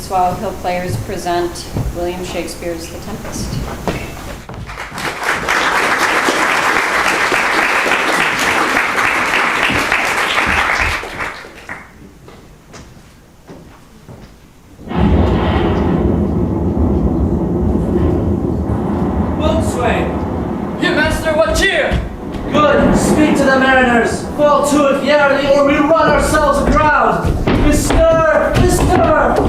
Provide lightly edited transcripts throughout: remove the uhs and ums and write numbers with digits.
moments while Hill players present William Shakespeare's The Tempest. Speak to the mariners, fall to it yarely, or we run ourselves aground. Mister!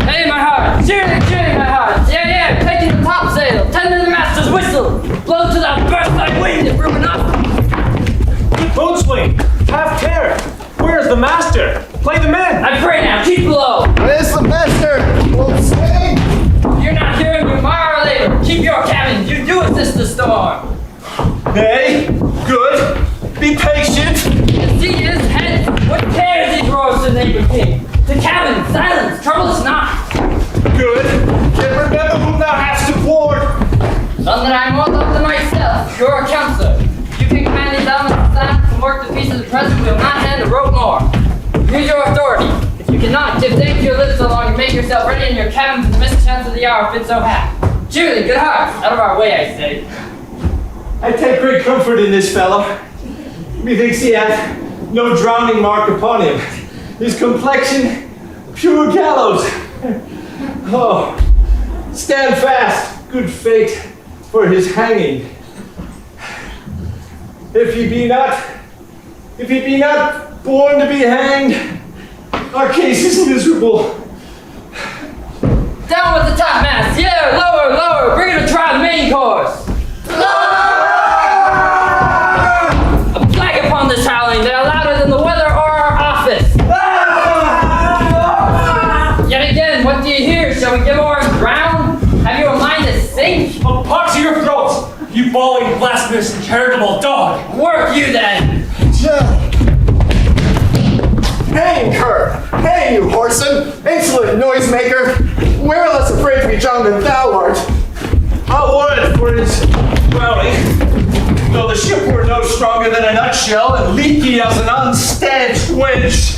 Hey, my heart! Cheerily, cheerily, my heart! Yeah, taking the topsail, tending the master's whistle, blow to the burst thy wind if room enough. Good boatswain, have care. Where's the master? Play the men. I pray now, keep below. Where's the master? Boatswain! You're not hearing me, mar or labor. Keep your cabin, you do assist the storm. Nay, good. Be patient. The sea is head. What cares these roars to the neighbor king? The cabin, silence, trouble us not. Good. Yet remember whom thou hast to board. None that I more love than myself, your counselor. You can command these elements of silence and work the peace of the present, we will not hand a rope more. Use your authority. If you cannot, give thanks to your lips so long and make yourself ready in your cabin for the mischance of the hour if it so hap. Cheerily, good hearts, out of our way, I say. I take great comfort in this fellow. Methinks he hath no drowning mark upon him. His complexion, pure gallows. Oh, stand fast, good fate for his hanging. If he be not born to be hanged, our case is miserable. Down with the topmast, yeah, lower, bring it to try the main course. This howling, they are louder than the weather or our office. Yet again, what do you hear? Shall we give o'er and drown? Have you a mind to sink? A pox to your throats, you bawling, blasphemous, and charitable dog. Work you then. Hang, cur! Hang, you whoreson! Insolent noisemaker! We're less afraid to be drowned than thou art. I'll warrant for his drowning. Though the ship were no stronger than a nutshell and leaky as an unstanched winch.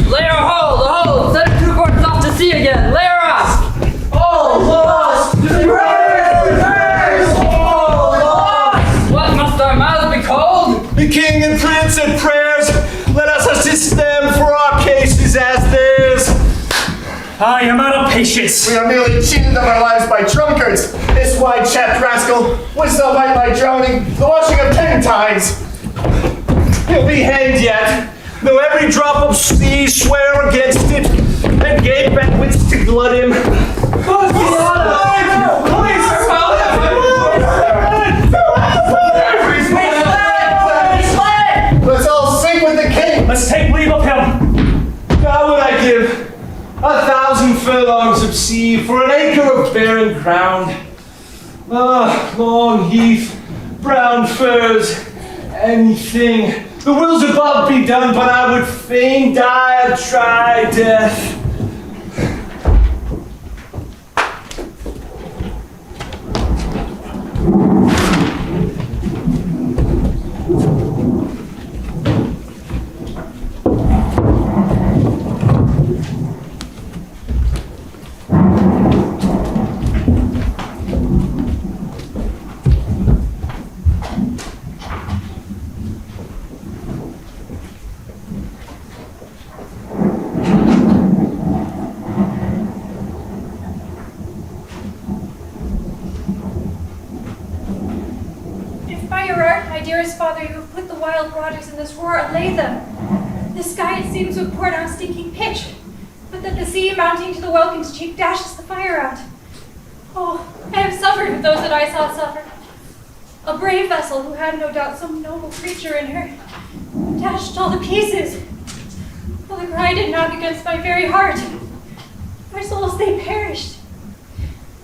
Lay her hold, set her 2 quarters off to sea again, lay her off. All lost! All lost! What, must our mouths be cold? The king and prince at prayers, let us assist them for our cases as theirs. I am out of patience. We are merely cheated of our lives by drunkards. This wide-chapped rascal wouldst thou bite by drowning, the washing of 10 times. He'll be hanged yet, though every drop of sea swear against it, and gave banquets to glut him. Let's all sing with the king. Let's take leave of him. Now would I give 1,000 furlongs of sea for an acre of barren ground. Long heath, brown furs, anything. The wills above be done, but I would fain die a try death. Father, you have put the wild waters in this roar, allay them. The sky, it seems, would pour down stinking pitch, but that the sea, mounting to the welkin's cheek, dashes the fire out. Oh, I have suffered with those that I saw suffer. A brave vessel who had no doubt some noble creature in her, dashed all to pieces. Well, the cry did knock against my very heart. My souls, they perished.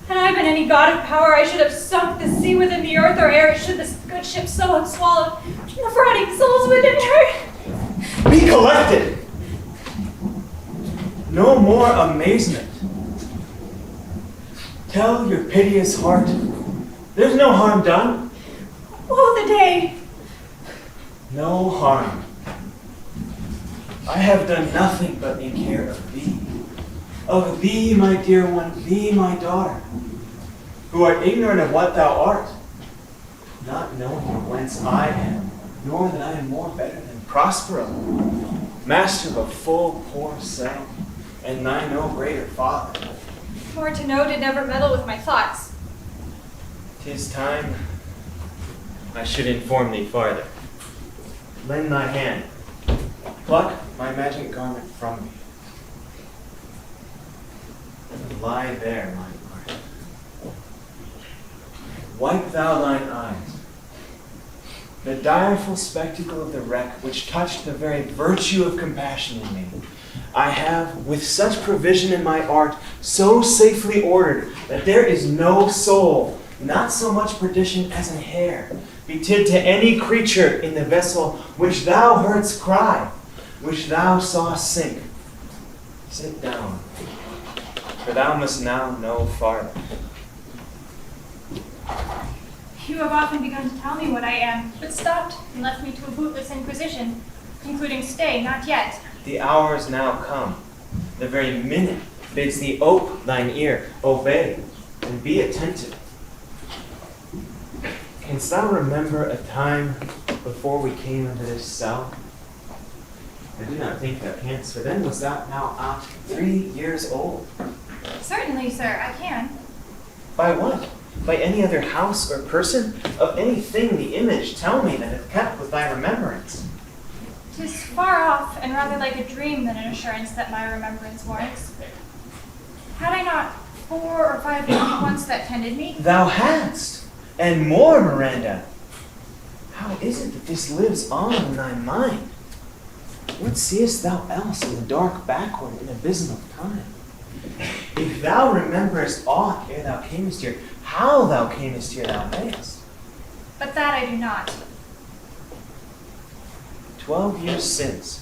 Had I been any god of power, I should have sunk the sea within the earth or air, should this good ship so have swallowed the rotting souls within her. Be collected. No more amazement. Tell your piteous heart, there's no harm done. Woe the day. No harm. I have done nothing but in care of thee. of thee, my dear one, thee, my daughter, who art ignorant of what thou art, not knowing whence I am, nor that I am more better than Prospero, master of a full poor cell, and thy no greater father. More to know did never meddle with my thoughts. 'Tis time I should inform thee farther. Lend thy hand. Pluck my magic garment from me. And lie there, my lord. Wipe thou thine eyes. The direful spectacle of the wreck which touched the very virtue of compassion in me, I have, with such provision in my art, so safely ordered that there is no soul, not so much perdition as an hair, betid to any creature in the vessel which thou heardst cry, which thou sawest sink. Sit down, for thou must now know farther. You have often begun to tell me what I am, but stopped and left me to a bootless inquisition, concluding stay, not yet. The hour is now come. The very minute bids thee ope thine ear, obey, and be attentive. Canst thou remember a time before we came into this cell? I do not think thou canst, for then was thou now out 3 years old. Certainly, sir, I can. By what? By any other house or person? Of anything the image tell me that hath kept with thy remembrance. 'Tis far off, and rather like a dream than an assurance that my remembrance warrants. Had I not 4 or 5 young ones that tended me? Thou hadst, and more, Miranda. How is it that this lives on in thy mind? What seest thou else in the dark backward and abysm of time? If thou rememberest aught ere thou camest here, how thou camest here thou mayest. But that I do not. 12 years since.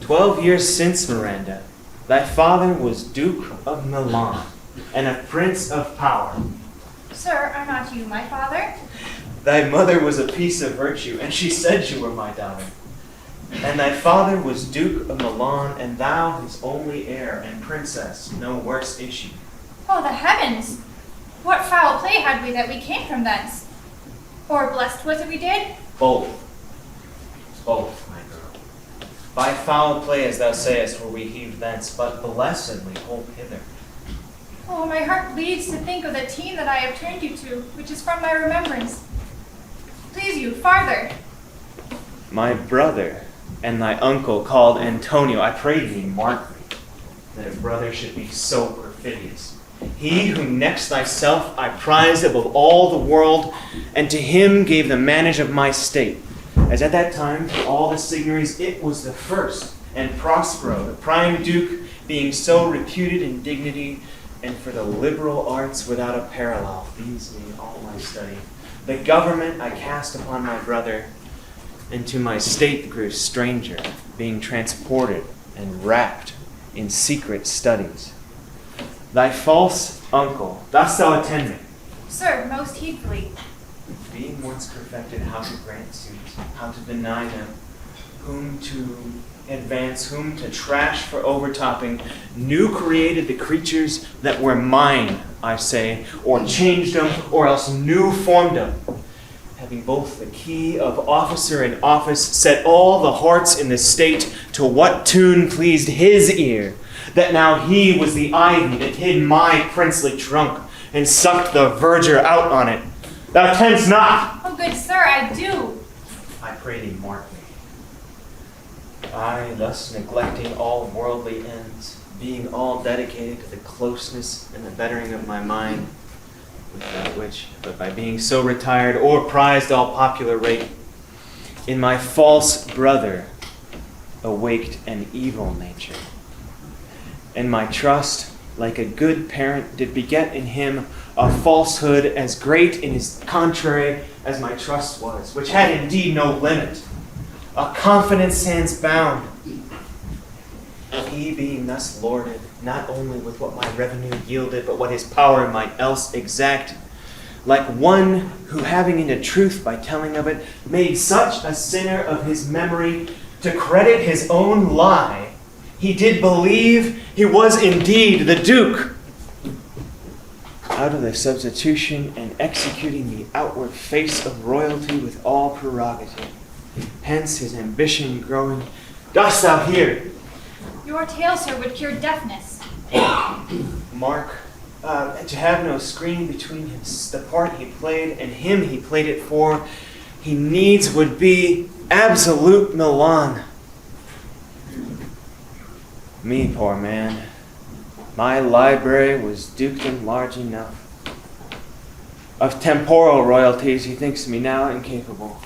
12 years since, Miranda, thy father was Duke of Milan and a prince of power. Sir, are not you my father? Thy mother was a piece of virtue, and she said you were my daughter. And thy father was Duke of Milan, and thou his only heir and princess, no worse issue. Oh, the heavens! What foul play had we that we came from thence? Or blessed was it we did? Both, my girl. By foul play, as thou sayest, were we heaved thence, but blessedly holp hither. Oh, my heart bleeds to think of the teen that I have turned you to, which is from my remembrance. Please you, farther. My brother and thy uncle called Antonio, I pray thee, mark me, that a brother should be so perfidious. He who next thyself I prized above all the world, and to him gave the manage of my state, as at that time to all the signories it was the first, and Prospero, the prime duke, being so reputed in dignity, and for the liberal arts without a parallel, these me all my study. The government I cast upon my brother, and to my state grew stranger, being transported and wrapped in secret studies. Thy false uncle, dost thou attend me? Sir, most heedfully. Being once perfected how to grant suits, how to deny them, whom to advance, whom to trash for overtopping, new created the creatures that were mine, I say, or changed them, or else new formed them. Having both the key of officer and office, set all the hearts in the state to what tune pleased his ear, that now he was the ivy that hid my princely trunk, and sucked the verdure out on it. Thou tend'st not! Oh, good sir, I do. I pray thee, mark me. I, thus neglecting all worldly ends, being all dedicated to the closeness and the bettering of my mind, without which, but by being so retired or prized all popular rate, in my false brother awaked an evil nature. And my trust, like a good parent, did beget in him a falsehood as great in his contrary as my trust was, which had indeed no limit, a confidence sans bound. He being thus lorded, not only with what my revenue yielded, but what his power might else exact, like one who, having into truth by telling of it, made such a sinner of his memory to credit his own lie, he did believe He was indeed the Duke. Out of the substitution and executing the outward face of royalty with all prerogative. Hence his ambition growing. Dost thou hear? Your tale, sir, would cure deafness. Mark, to have no screen between the part he played and him he played it for, he needs would be absolute Milan. Me, poor man, my library was dukedom large enough. Of temporal royalties he thinks me now incapable.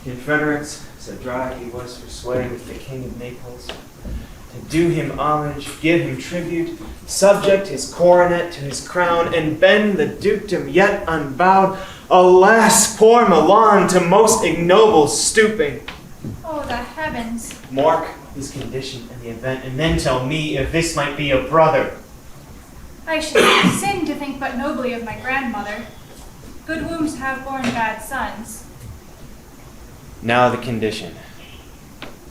Confederates, so dry he was for sway with the King of Naples, to do him homage, give him tribute, subject his coronet to his crown, and bend the dukedom yet unbowed. Alas, poor Milan, to most ignoble stooping. Oh, the heavens. Mark his condition and the event, and then tell me if this might be a brother. I should sin to think but nobly of my grandmother. Good wombs have borne bad sons. Now the condition.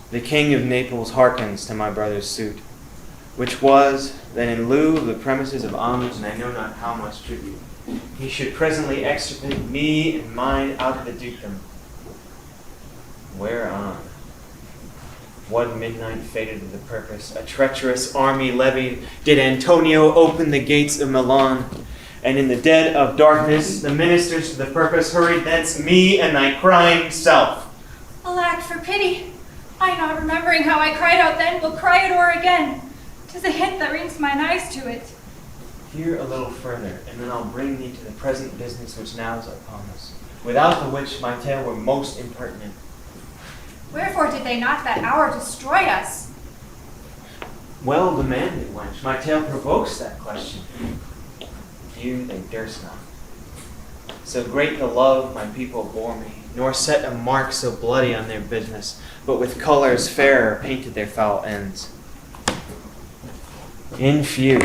The King of Naples hearkens to my brother's suit, which was that in lieu of the premises of homage, and I know not how much tribute, he should presently extirpate me and mine out of the dukedom. Whereon, what midnight fated of the purpose, a treacherous army levied, did Antonio open the gates of Milan, and in the dead of darkness, the ministers to the purpose hurried thence me and thy crying self. Alack, for pity! I, not remembering how I cried out then, will cry it o'er again. 'Tis a hint that rings mine eyes to it. Hear a little further, and then I'll bring thee to the present business which now is upon us, without the which my tale were most impertinent. Wherefore did they not that hour destroy us? Well demanded, wench. My tale provokes that question. Few they durst not. So great the love my people bore me, nor set a mark so bloody on their business, but with colors fairer painted their foul ends. In few,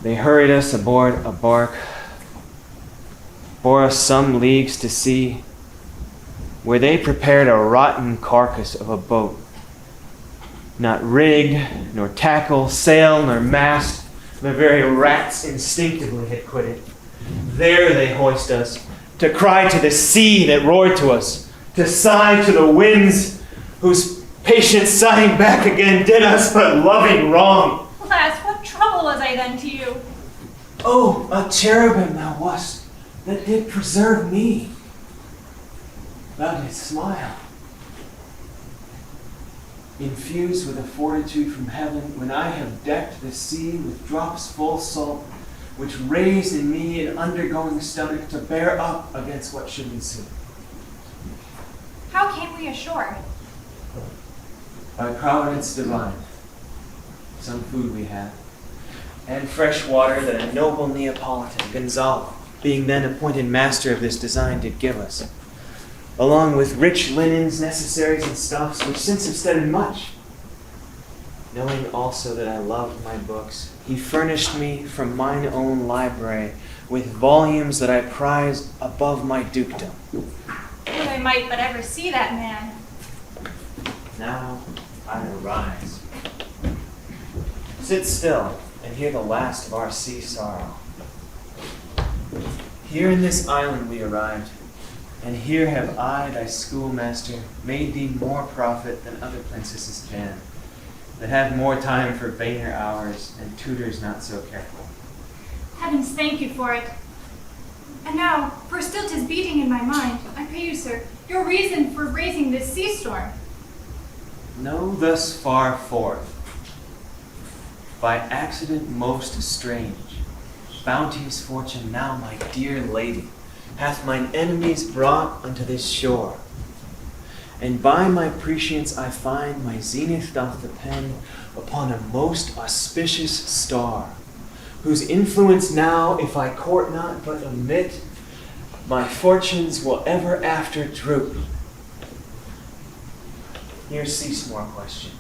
they hurried us aboard a bark, bore us some leagues to sea, where they prepared a rotten carcass of a boat, not rig, nor tackle, sail, nor mast, the very rats instinctively had quitted. There they hoist us, to cry to the sea that roared to us, to sigh to the winds, whose patient sighing back again did us but loving wrong. Alas, what trouble was I then to you? Oh, a cherubim thou wast, that did preserve me. Thou didst smile, infused with a fortitude from heaven, when I have decked the sea with drops full salt, which raised in me an undergoing stomach to bear up against what should ensue. How came we ashore? By providence divine, some food we had, and fresh water that a noble Neapolitan, Gonzalo, being then appointed master of this design, did give us, along with rich linens, necessaries, and stuffs, which since have steaded much. Knowing also that I loved my books, he furnished me from mine own library with volumes that I prized above my dukedom. Would I might but ever see that man. Now I arise. Sit still and hear the last of our sea sorrow. Here in this island we arrived, and here have I, thy schoolmaster, made thee more profit than other princesses can, that have more time for vainer hours, and tutors not so careful. Heavens thank you for it. And now, for still 'tis beating in my mind, I pray you, sir, your reason for raising this sea storm. Know thus far forth, by accident most strange, bounteous fortune now, my dear lady, hath mine enemies brought unto this shore. And by my prescience I find my zenith doth depend upon a most auspicious star, whose influence now, if I court not but omit, my fortunes will ever after droop. Here cease more questions.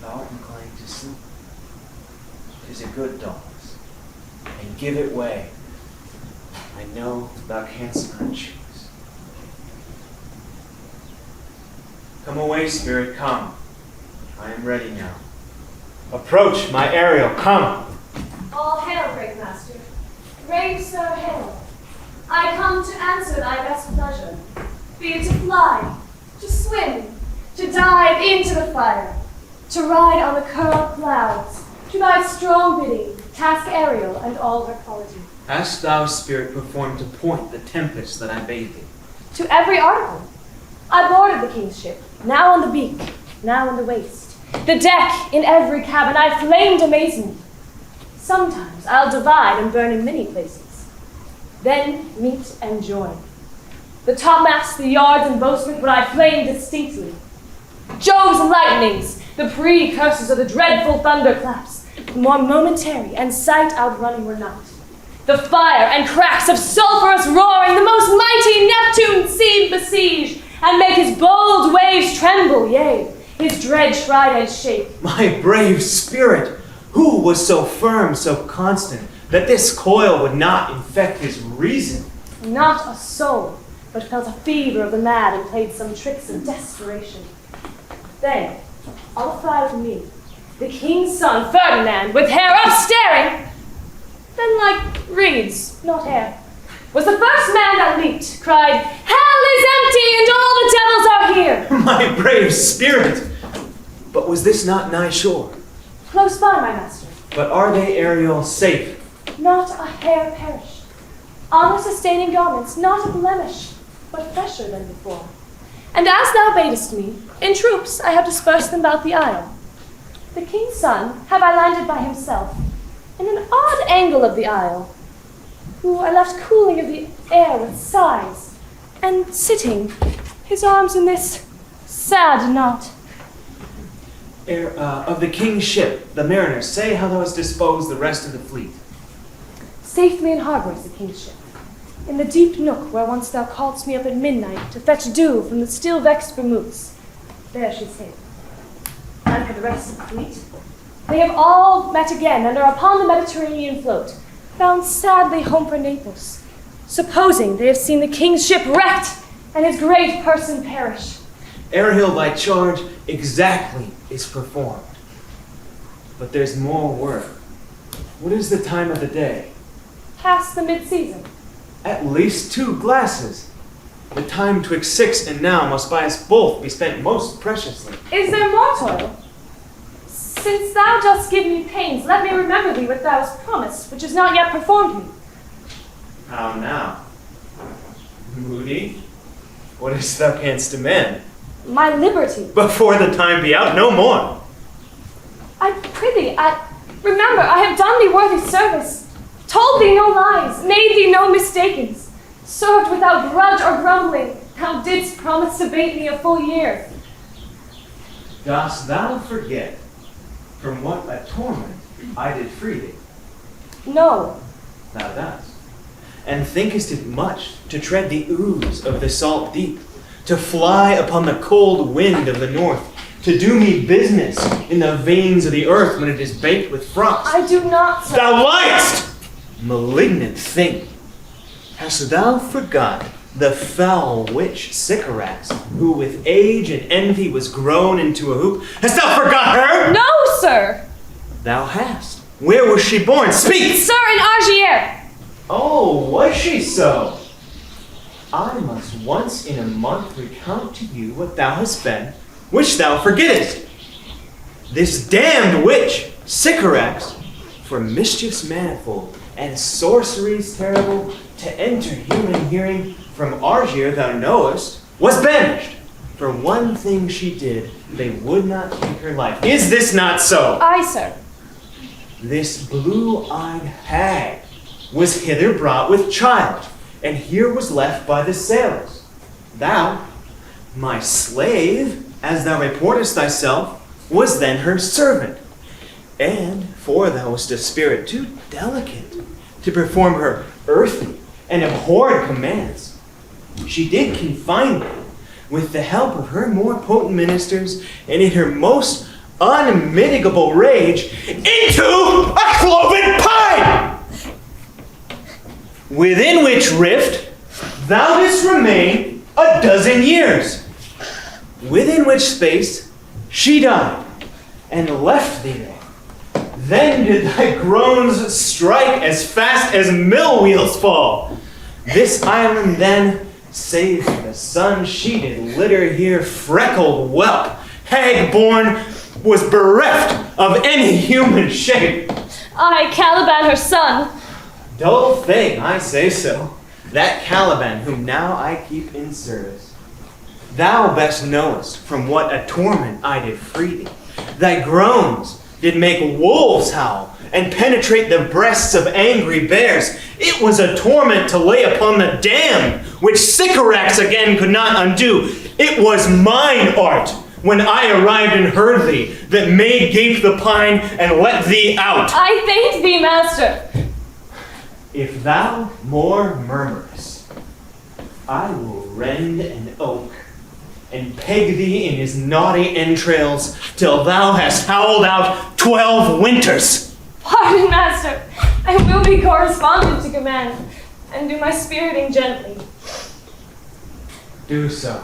Thou art inclined to sleep. 'Tis a good dullness, and give it way. I know thou canst not choose. Come away, spirit, come. I am ready now. Approach, my Ariel, come. All hail, great master. Brave sir, hail. I come to answer thy best pleasure. Be it to fly, to swim, to dive into the fire, to ride on the curled clouds, to thy strong bidding, task Ariel and all her quality. Hast thou, spirit, performed to point the tempest that I bade thee? To every article. I boarded the king's ship, now on the beak, now in the waist. The deck in every cabin I flamed amazement. Sometimes I'll divide and burn in many places. Then meet and join. The topmast, the yards, and bowsprit would I flame distinctly. Jove's lightnings, the precursors of the dreadful thunderclaps, more momentary and sight outrunning were not. The fire and cracks of sulphurous roaring, the most mighty Neptune seemed besiege, and make his bold waves tremble, yea, his dread trident shake. My brave spirit, who was so firm, so constant, that this coil would not infect his reason? Not a soul, but felt a fever of the mad and played some tricks of desperation. Then, all afire with me, the king's son Ferdinand, with hair upstaring, then like reeds, not hair, was the first man that leaped, cried, "Hell is empty and all the devils are here!" My brave spirit! But was this not nigh shore? Close by, my master. But are they, Ariel, safe? Not a hair perished. Honor-sustaining garments, not a blemish, but fresher than before. And as thou badest me, in troops I have dispersed them about the isle. The king's son have I landed by himself, in an odd angle of the isle, who I left cooling of the air with sighs, and sitting, his arms in this sad knot. Of the king's ship, the mariners, say how thou hast disposed the rest of the fleet. Safely in harbor is the king's ship, in the deep nook where once thou calledst me up at midnight to fetch dew from the still vexed Bermudes. There she's hid. And for the rest of the fleet, they have all met again and are upon the Mediterranean float, bound sadly home for Naples, supposing they have seen the king's ship wrecked and his great person perish. Ariel, thy charge exactly is performed. But there's more work. What is the time of the day? Past the mid-season. At least 2 glasses. The time twixt 6 and now must by us both be spent most preciously. Is there more toil? Since thou dost give me pains, let me remember thee what thou hast promised, which is not yet performed me. How now? Moody? What is thou canst demand? My liberty. Before the time be out, no more. I prithee, remember, I have done thee worthy service, told thee no lies, made thee no mistakens, served without grudge or grumbling. Thou didst promise to bait me a full year. Dost thou forget from what a torment I did free thee? No. Thou dost. And thinkest it much to tread the ooze of the salt deep, to fly upon the cold wind of the north, to do me business in the veins of the earth when it is baked with frost? I do not, sir. Thou liest! Malignant thing! Hast thou forgot the foul witch Sycorax, who with age and envy was grown into a hoop? Hast thou forgot her? No, sir! Thou hast. Where was she born? Speak! Sir, in Argier. Oh, was she so? I must once in a month recount to you what thou hast been, which thou forgettest. This damned witch, Sycorax, for mischiefs manifold and sorceries terrible, to enter human hearing from Argier thou knowest, was banished. For one thing she did, they would not take her life. Is this not so? Aye, sir. This blue-eyed hag was hither brought with child, and here was left by the sailors. Thou, my slave, as thou reportest thyself, was then her servant. And, for thou wast a spirit too delicate to perform her earthly and abhorred commands, she did confine thee, with the help of her more potent ministers, and in her most unmitigable rage, into a cloven pine! Within which rift thou didst remain 12 years, within which space she died, and left thee there. Then did thy groans strike as fast as mill wheels fall. This island then, save for the sun, she did litter here, freckled whelp, hag-born, was bereft of any human shape. I, Caliban, her son. Dull thing, I say so, that Caliban whom now I keep in service. Thou best knowest from what a torment I did free thee. Thy groans did make wolves howl and penetrate the breasts of angry bears. It was a torment to lay upon the damned, which Sycorax again could not undo. It was mine art, when I arrived and heard thee, that made gape the pine and let thee out. I thank thee, master. If thou more murmurest, I will rend an oak and peg thee in his knotty entrails till thou hast howled out 12 winters. Pardon, master. I will be correspondent to command, and do my spiriting gently. Do so.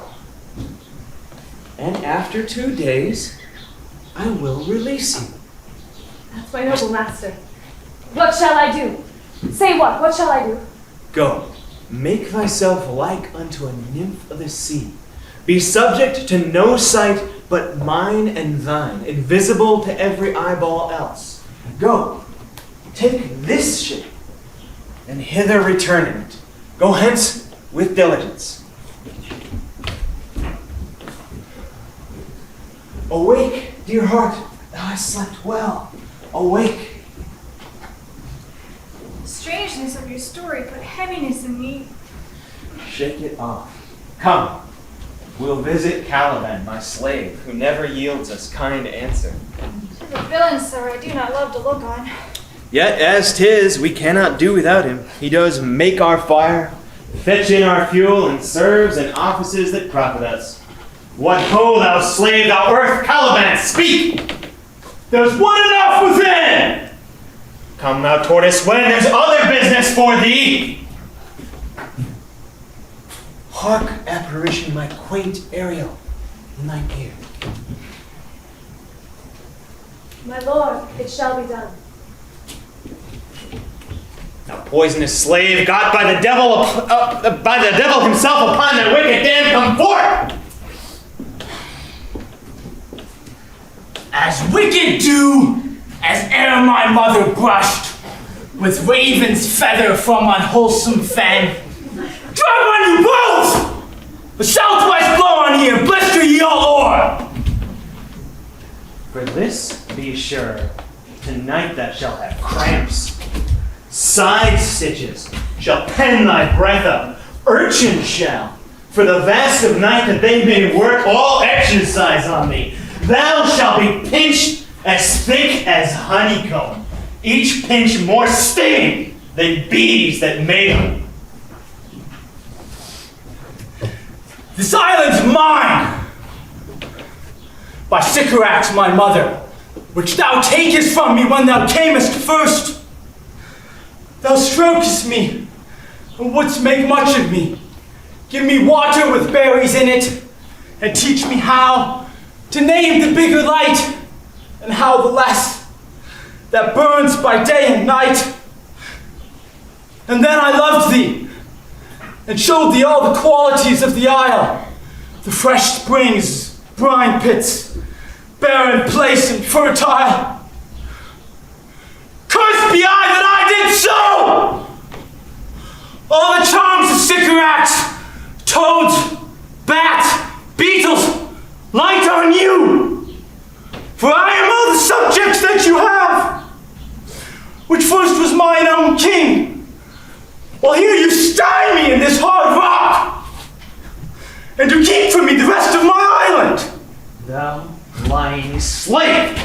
And after 2 days, I will release you. That's my noble master. What shall I do? Say what shall I do? Go, make thyself like unto a nymph of the sea. Be subject to no sight but mine and thine, invisible to every eyeball else. Go, take this ship, and hither return in it. Go hence with diligence. Awake, dear heart, thou hast slept well. Awake. The strangeness of your story put heaviness in me. Shake it off. Come, we'll visit Caliban, my slave, who never yields us kind answer. To the villain, sir, I do not love to look on. Yet as 'tis, we cannot do without him. He does make our fire, fetch in our fuel, and serves in offices that profit us. What ho, thou slave, thou earth, Caliban, speak! There's one enough within! Come, thou tortoise, when there's other business for thee! Hark, apparition, my quaint Ariel, in thine ear. My lord, it shall be done. Thou poisonous slave, got by the devil himself upon that wicked dam, come forth! As wicked do as ere my mother brushed with raven's feather from unwholesome fen. Drive on you both! The southwest blow on here, blister ye all o'er! For this, be sure, tonight thou shalt have cramps. Side stitches shall pen thy breath up, urchin shall, for the vast of night that they may work all exercise on thee. Thou shalt be pinched as thick as honeycomb, each pinch more stinging than bees that made them. This island's mine! By Sycorax my mother, which thou takest from me when thou camest first. Thou strokest me, and wouldst make much of me. Give me water with berries in it, and teach me how to name the bigger light, and how the less, that burns by day and night. And then I loved thee, and showed thee all the qualities of the isle, the fresh springs, brine pits, barren place and fertile. Cursed be I that I did so! All the charms of Sycorax, toads, bats, beetles, light on you! For I am all the subjects that you have, which first was mine own king. While here you stymie in this hard rock, and to keep from me the rest of my island. Thou lying slave,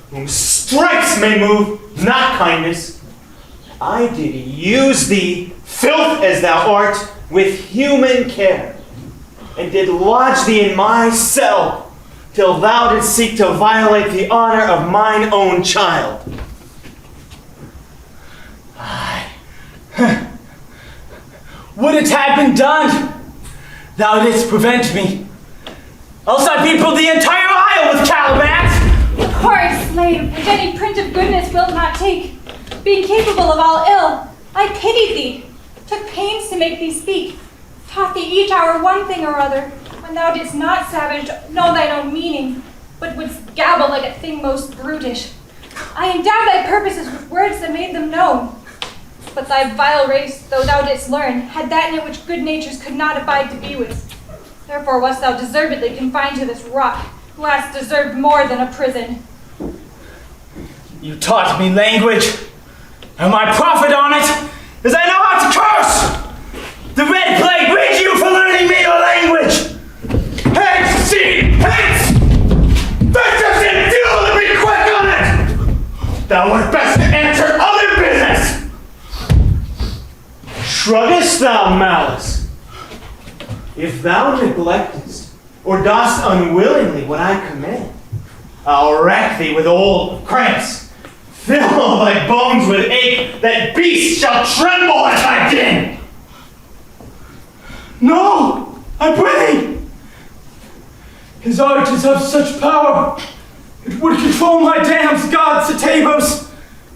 whom stripes may move, not kindness. I did use thee, filth as thou art, with human care, and did lodge thee in my cell, till thou didst seek to violate the honor of mine own child. Would it had been done, thou didst prevent me. Else I peopled the entire isle with Calibans. horrid slave, which any print of goodness wilt not take, being capable of all ill, I pitied thee, took pains to make thee speak, taught thee each hour one thing or other, when thou didst not, savage, know thine own meaning, but wouldst gabble like a thing most brutish. I endowed thy purposes with words that made them known. But thy vile race, though thou didst learn, had that in it which good natures could not abide to be with. Therefore wast thou deservedly confined to this rock, who hast deserved more than a prison. You taught me language, and my profit on it is I know how to curse! The red plague rid you for learning me your language! Hence, seed, hence! Vengeance and fuel to be quick on it! Thou wert best to answer other business! Shruggest thou, malice? If thou neglectest, or dost unwillingly what I command, I'll rack thee with old cramps, fill thy bones with ache, that beasts shall tremble at thy din! No, I pray thee! His art is of such power, it would control my damned god Satabos,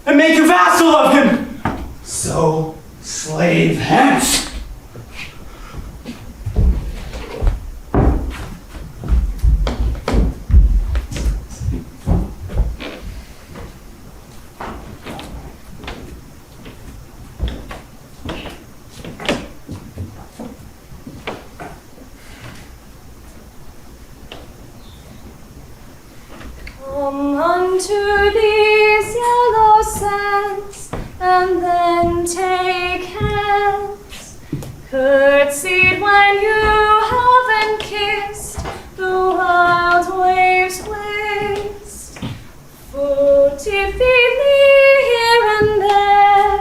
and make a vassal of him! So, slave hence! Come unto these yellow sands, and then take hands. Curtsied when you haven't kissed the wild waves' waste. Footed feebly here and there,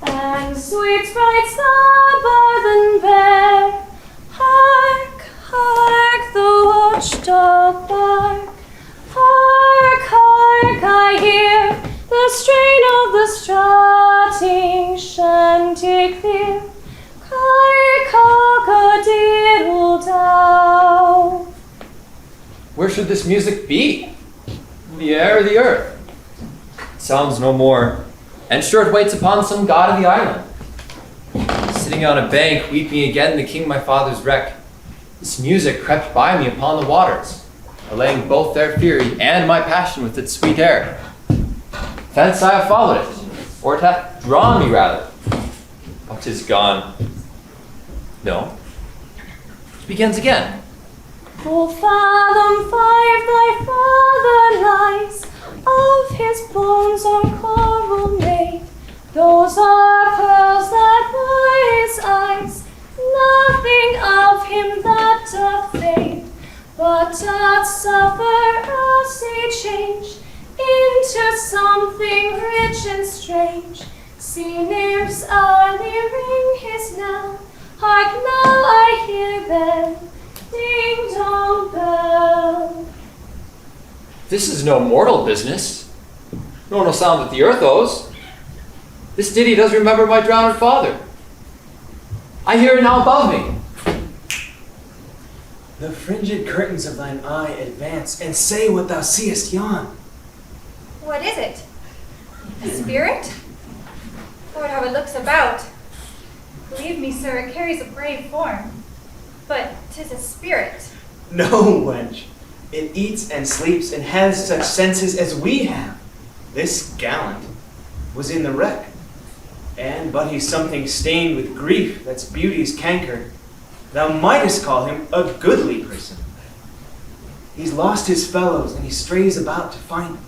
and sweet sprites the burthen bear. Hark, hark, the watchdog bark. Hark, hark, I hear the strain of the strutting shanty clear. Cry, cock-a-doodle-dow. Where should this music be? The air or the earth? It sounds no more, and sure it waits upon some god of the island. Sitting on a bank, weeping again the king my father's wreck, this music crept by me upon the waters, allaying both their fury and my passion with its sweet air. Thence I have followed it, or it hath drawn me rather, but 'tis gone. No, it begins again. Full fathom 5 thy father lies, of his bones on coral made. Those are pearls that were his eyes, nothing of him that doth fade, but doth suffer us a change into something rich and strange. Sea nymphs early ring his knell, hark now I hear them, ding dong bell. This is no mortal business, nor no sound that the earth owes. This ditty does remember my drowned father. I hear it now above me. The fringed curtains of thine eye advance, and say what thou seest yon. What is it? A spirit? Lord, how it looks about. Believe me, sir, it carries a brave form, but 'tis a spirit. No, wench. It eats and sleeps and has such senses as we have. This gallant was in the wreck, and but he's something stained with grief that's beauty's canker. Thou mightest call him a goodly person. He's lost his fellows, and he strays about to find them.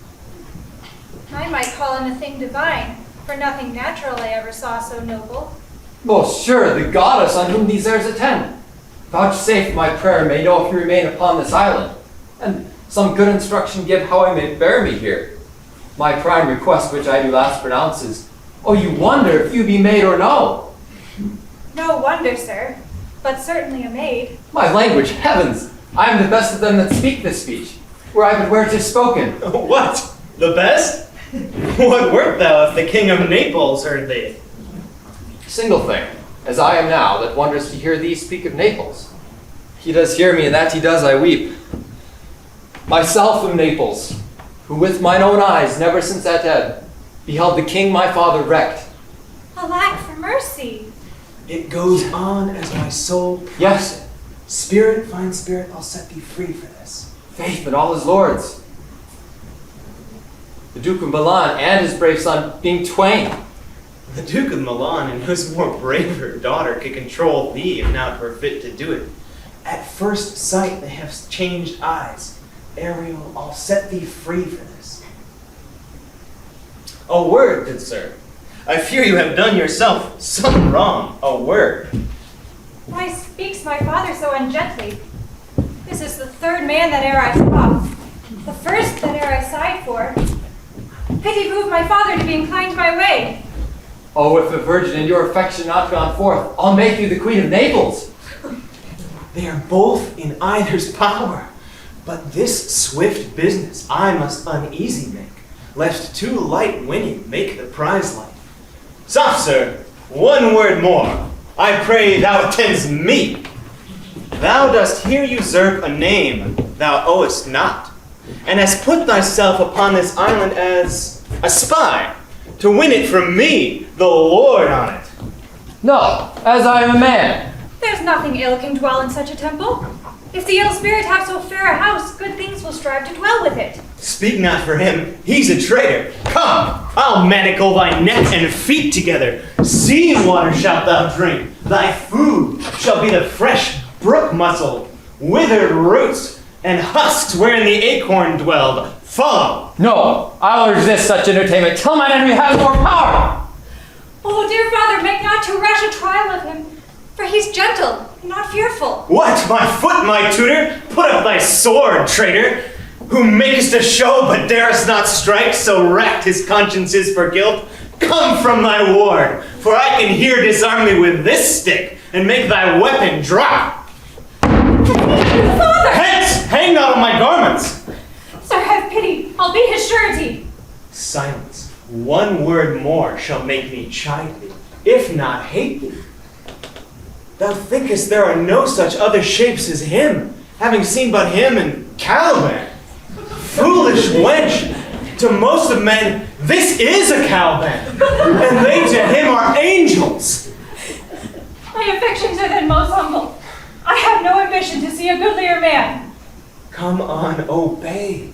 I might call him a thing divine, for nothing natural I ever saw so noble. Most sure, the goddess on whom these airs attend. Vouchsafe my prayer may know if you remain upon this island, and some good instruction give how I may bear me here. My prime request which I do last pronounce is, oh, you wonder if you be maid or no. No wonder, sir, but certainly a maid. My language, heavens! I am the best of them that speak this speech, where I would where 'tis spoken. What? The best? What wert thou if the king of Naples heard thee? Single thing, as I am now, that wonders to hear thee speak of Naples. He does hear me, and that he does I weep. Myself am Naples, who with mine own eyes, never since that ebb, beheld the king my father wrecked. Alack for mercy. It goes on as my soul prompts Yes. it. Spirit, find spirit, I'll set thee free for this. Faith and all his lords. The Duke of Milan and his brave son being twain. The Duke of Milan and whose more braver daughter could control thee if now 'twere fit to do it. At first sight they have changed eyes. Ariel, I'll set thee free for this. A word, good sir. I fear you have done yourself some wrong. A word. Why speaks my father so ungently? This is the third man that e'er I saw. The first that e'er I sighed for. Pity moved my father to be inclined my way. Oh, if a virgin in your affection not gone forth, I'll make you the Queen of Naples. They are both in either's power. But this swift business I must uneasy make, lest too light winning make the prize light. Soft, sir, one word more. I pray thou attends me. Thou dost here usurp a name thou owest not, and hast put thyself upon this island as a spy, to win it from me, the lord on it. No, as I am a man. There's nothing ill can dwell in such a temple. If the ill spirit have so fair a house, good things will strive to dwell with it. Speak not for him, he's a traitor. Come, I'll manacle thy neck and feet together. Sea water shalt thou drink. Thy food shall be the fresh brook mussel, withered roots, and husks wherein the acorn dwelled. Follow. No, I'll resist such entertainment till mine enemy has more power. Oh, dear father, make not too rash a trial of him, for he's gentle and not fearful. What, my foot, my tutor? Put up thy sword, traitor, who makest a show but darest not strike, so racked his conscience is for guilt. Come from thy ward, for I can here disarm thee with this stick, and make thy weapon drop. Father! Hence, hang not on my garments. Sir, have pity, I'll be his surety. Silence. One word more shall make me chide thee, if not hate thee. Thou thinkest there are no such other shapes as him, having seen but him and Caliban. Foolish wench! To most of men, this is a Caliban, and they to him are angels. My affections are then most humble. I have no ambition to see a goodlier man. Come on, obey.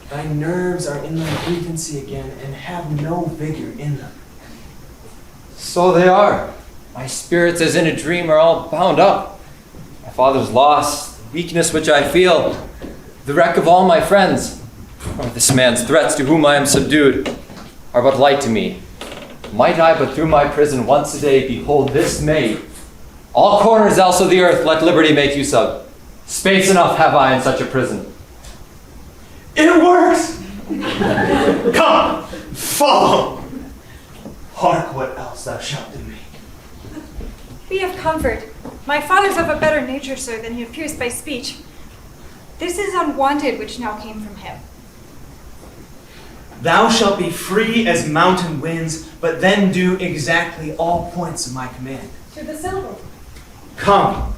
Thy nerves are in thy infancy again, and have no vigor in them. So they are. My spirits, as in a dream, are all bound up. My father's loss, the weakness which I feel, the wreck of all my friends, or this man's threats to whom I am subdued, are but light to me. Might I but through my prison once a day behold this maid, all corners else of the earth let liberty make use of. Space enough have I in such a prison. It works! Come, follow. Hark what else thou shalt do me. Be of comfort. My father's of a better nature, sir, than he appears by speech. This is unwanted which now came from him. Thou shalt be free as mountain winds, but then do exactly all points of my command. To the silver. Come,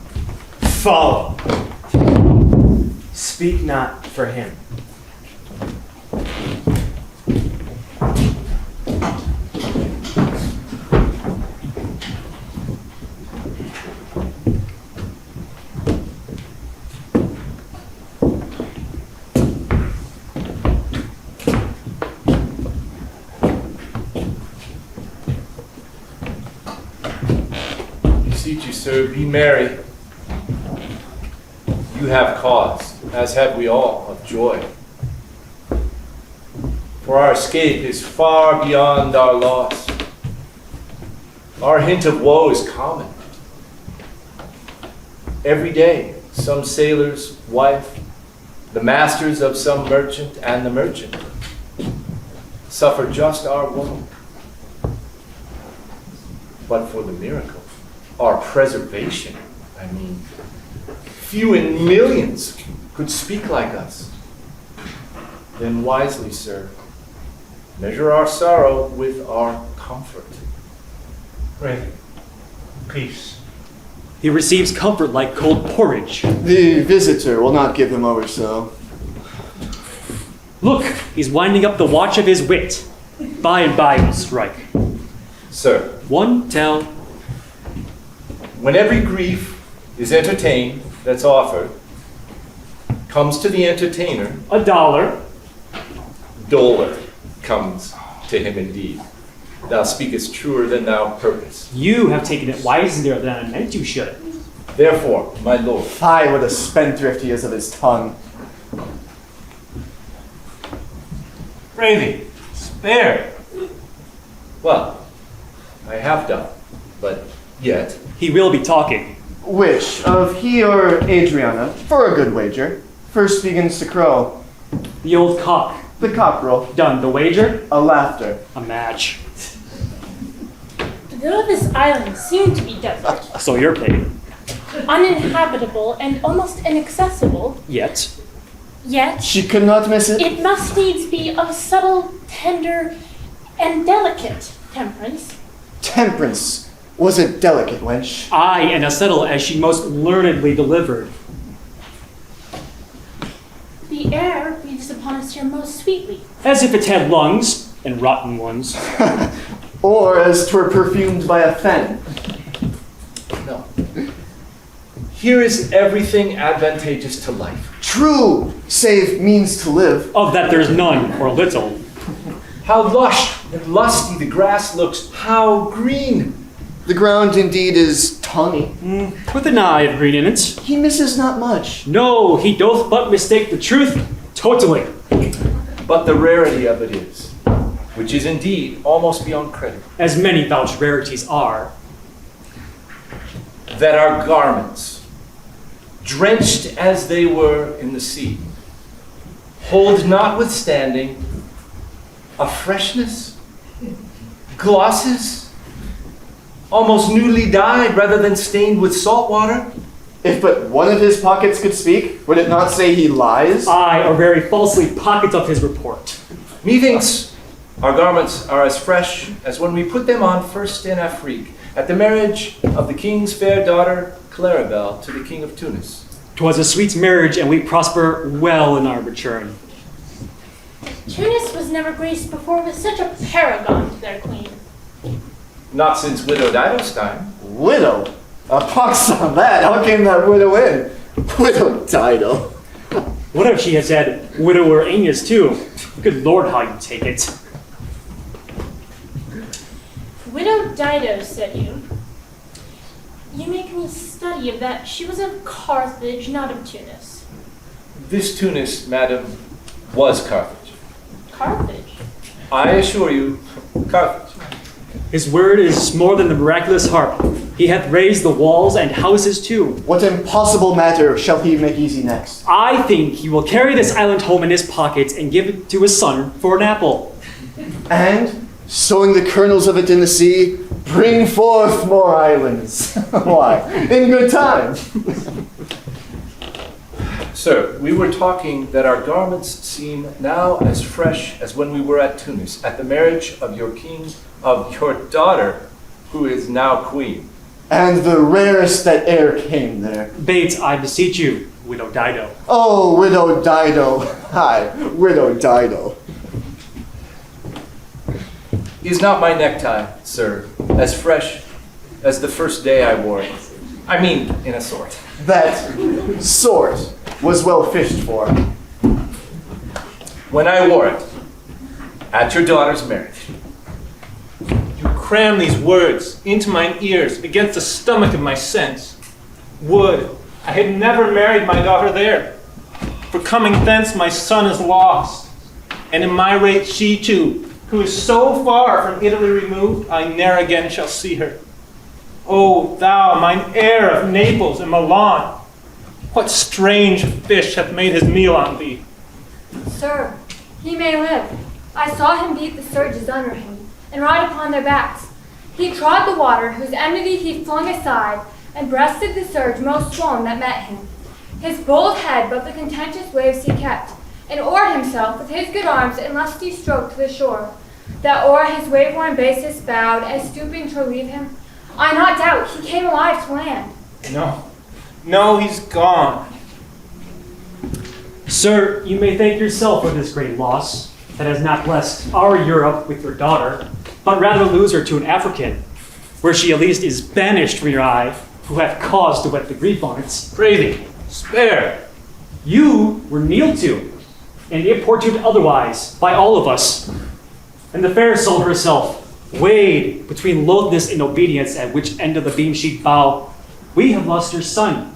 follow. Speak not for him. Beseech you, sir, be merry. You have cause, as have we all, of joy. For our escape is far beyond our loss. Our hint of woe is common. Every day, some sailor's wife, the masters of some merchant and the merchant, suffer just our woe. But for the miracle, our preservation, I mean, few in millions could speak like us. Then wisely, sir, measure our sorrow with our comfort. Pray, peace. He receives comfort like cold porridge. The visitor will not give him over so. Look, he's winding up the watch of his wit. By and by we'll strike. Sir, One tell. when every grief is entertained that's offered, comes to the entertainer, $1. dolour comes to him indeed. Thou speakest truer than thou purpose. You have taken it wiser than I meant you should. Therefore, my lord, Fie, what a spendthrift he is of his tongue. Brave, spare. well, I have done, but yet, He will be talking. Which, of he or Adriana, for a good wager, first begins to crow? The old cock. The cockerel. Done. The wager? A laughter. A match. Though this island seemed to be desert, So you're paid. uninhabitable and almost inaccessible, Yet. yet She could not miss it. it must needs be of subtle, tender, and delicate temperance. Temperance was a delicate wench. Aye, and as subtle as she most learnedly delivered. The air breathes upon us here most sweetly. As if it had lungs, and rotten ones. Or as 'twere perfumed by a fen. no. Here is everything advantageous to life. True, save means to live. Of that there's none, or little. How lush and lusty the grass looks, how green. The ground indeed is tawny. With an eye of green in it. He misses not much. No, he doth but mistake the truth. Totally. But the rarity of it is, which is indeed almost beyond credit, As many vouched rarities are. that our garments, drenched as they were in the sea, hold notwithstanding a freshness, glosses, almost newly dyed rather than stained with salt water. If but one of his pockets could speak, would it not say he lies? Aye, or very falsely pockets of his report. Methinks our garments are as fresh as when we put them on first in Afrique, at the marriage of the king's fair daughter Claribel to the king of Tunis. 'Twas a sweet marriage, and we prosper well in our return. Tunis was never graced before with such a paragon to their queen. Not since widow Dido's time. Widow? A pox on that. How came that widow in? Widow Dido. What if she had said widower Aeneas too? Good lord, how you take it. Widow Dido, said you. You make me study of that she was of Carthage, not of Tunis. This Tunis, madam, was Carthage. Carthage? I assure you, Carthage. His word is more than the miraculous harp. He hath raised the walls and houses too. What impossible matter shall he make easy next? I think he will carry this island home in his pockets and give it to his son for an apple. And, sowing the kernels of it in the sea, bring forth more islands. Why? In good time. Sir, we were talking that our garments seem now as fresh as when we were at Tunis, at the marriage of your daughter, who is now queen. And the rarest that e'er came there. Bates, I beseech you, widow Dido. Oh, widow Dido. Hi, widow Dido. Is not my necktie, sir, as fresh as the first day I wore it? I mean, in a sort. That sort was well fished for. When I wore it, at your daughter's marriage. You cram these words into mine ears against the stomach of my sense. Would I had never married my daughter there. For coming thence my son is lost, and in my rate she too, who is so far from Italy removed, I ne'er again shall see her. O thou, mine heir of Naples and Milan, what strange fish hath made his meal on thee? Sir, he may live. I saw him beat the surges under him, and ride upon their backs. He trod the water, whose enmity he flung aside, and breasted the surge most swollen that met him. His bold head above the contentious waves he kept, and oared himself with his good arms in lusty stroke to the shore, that o'er his wave-worn basis bowed, as stooping to relieve him. I not doubt he came alive to land. No, he's gone. Sir, you may thank yourself for this great loss that has not blessed our Europe with your daughter, but rather lose her to an African, where she at least is banished from your eye, who hath cause to wet the grief on it. Prithee, spare. You were kneeled to, and importuned otherwise by all of us. And the fair soul herself, weighed between loathness and obedience, at which end of the beam she'd bow. We have lost your son.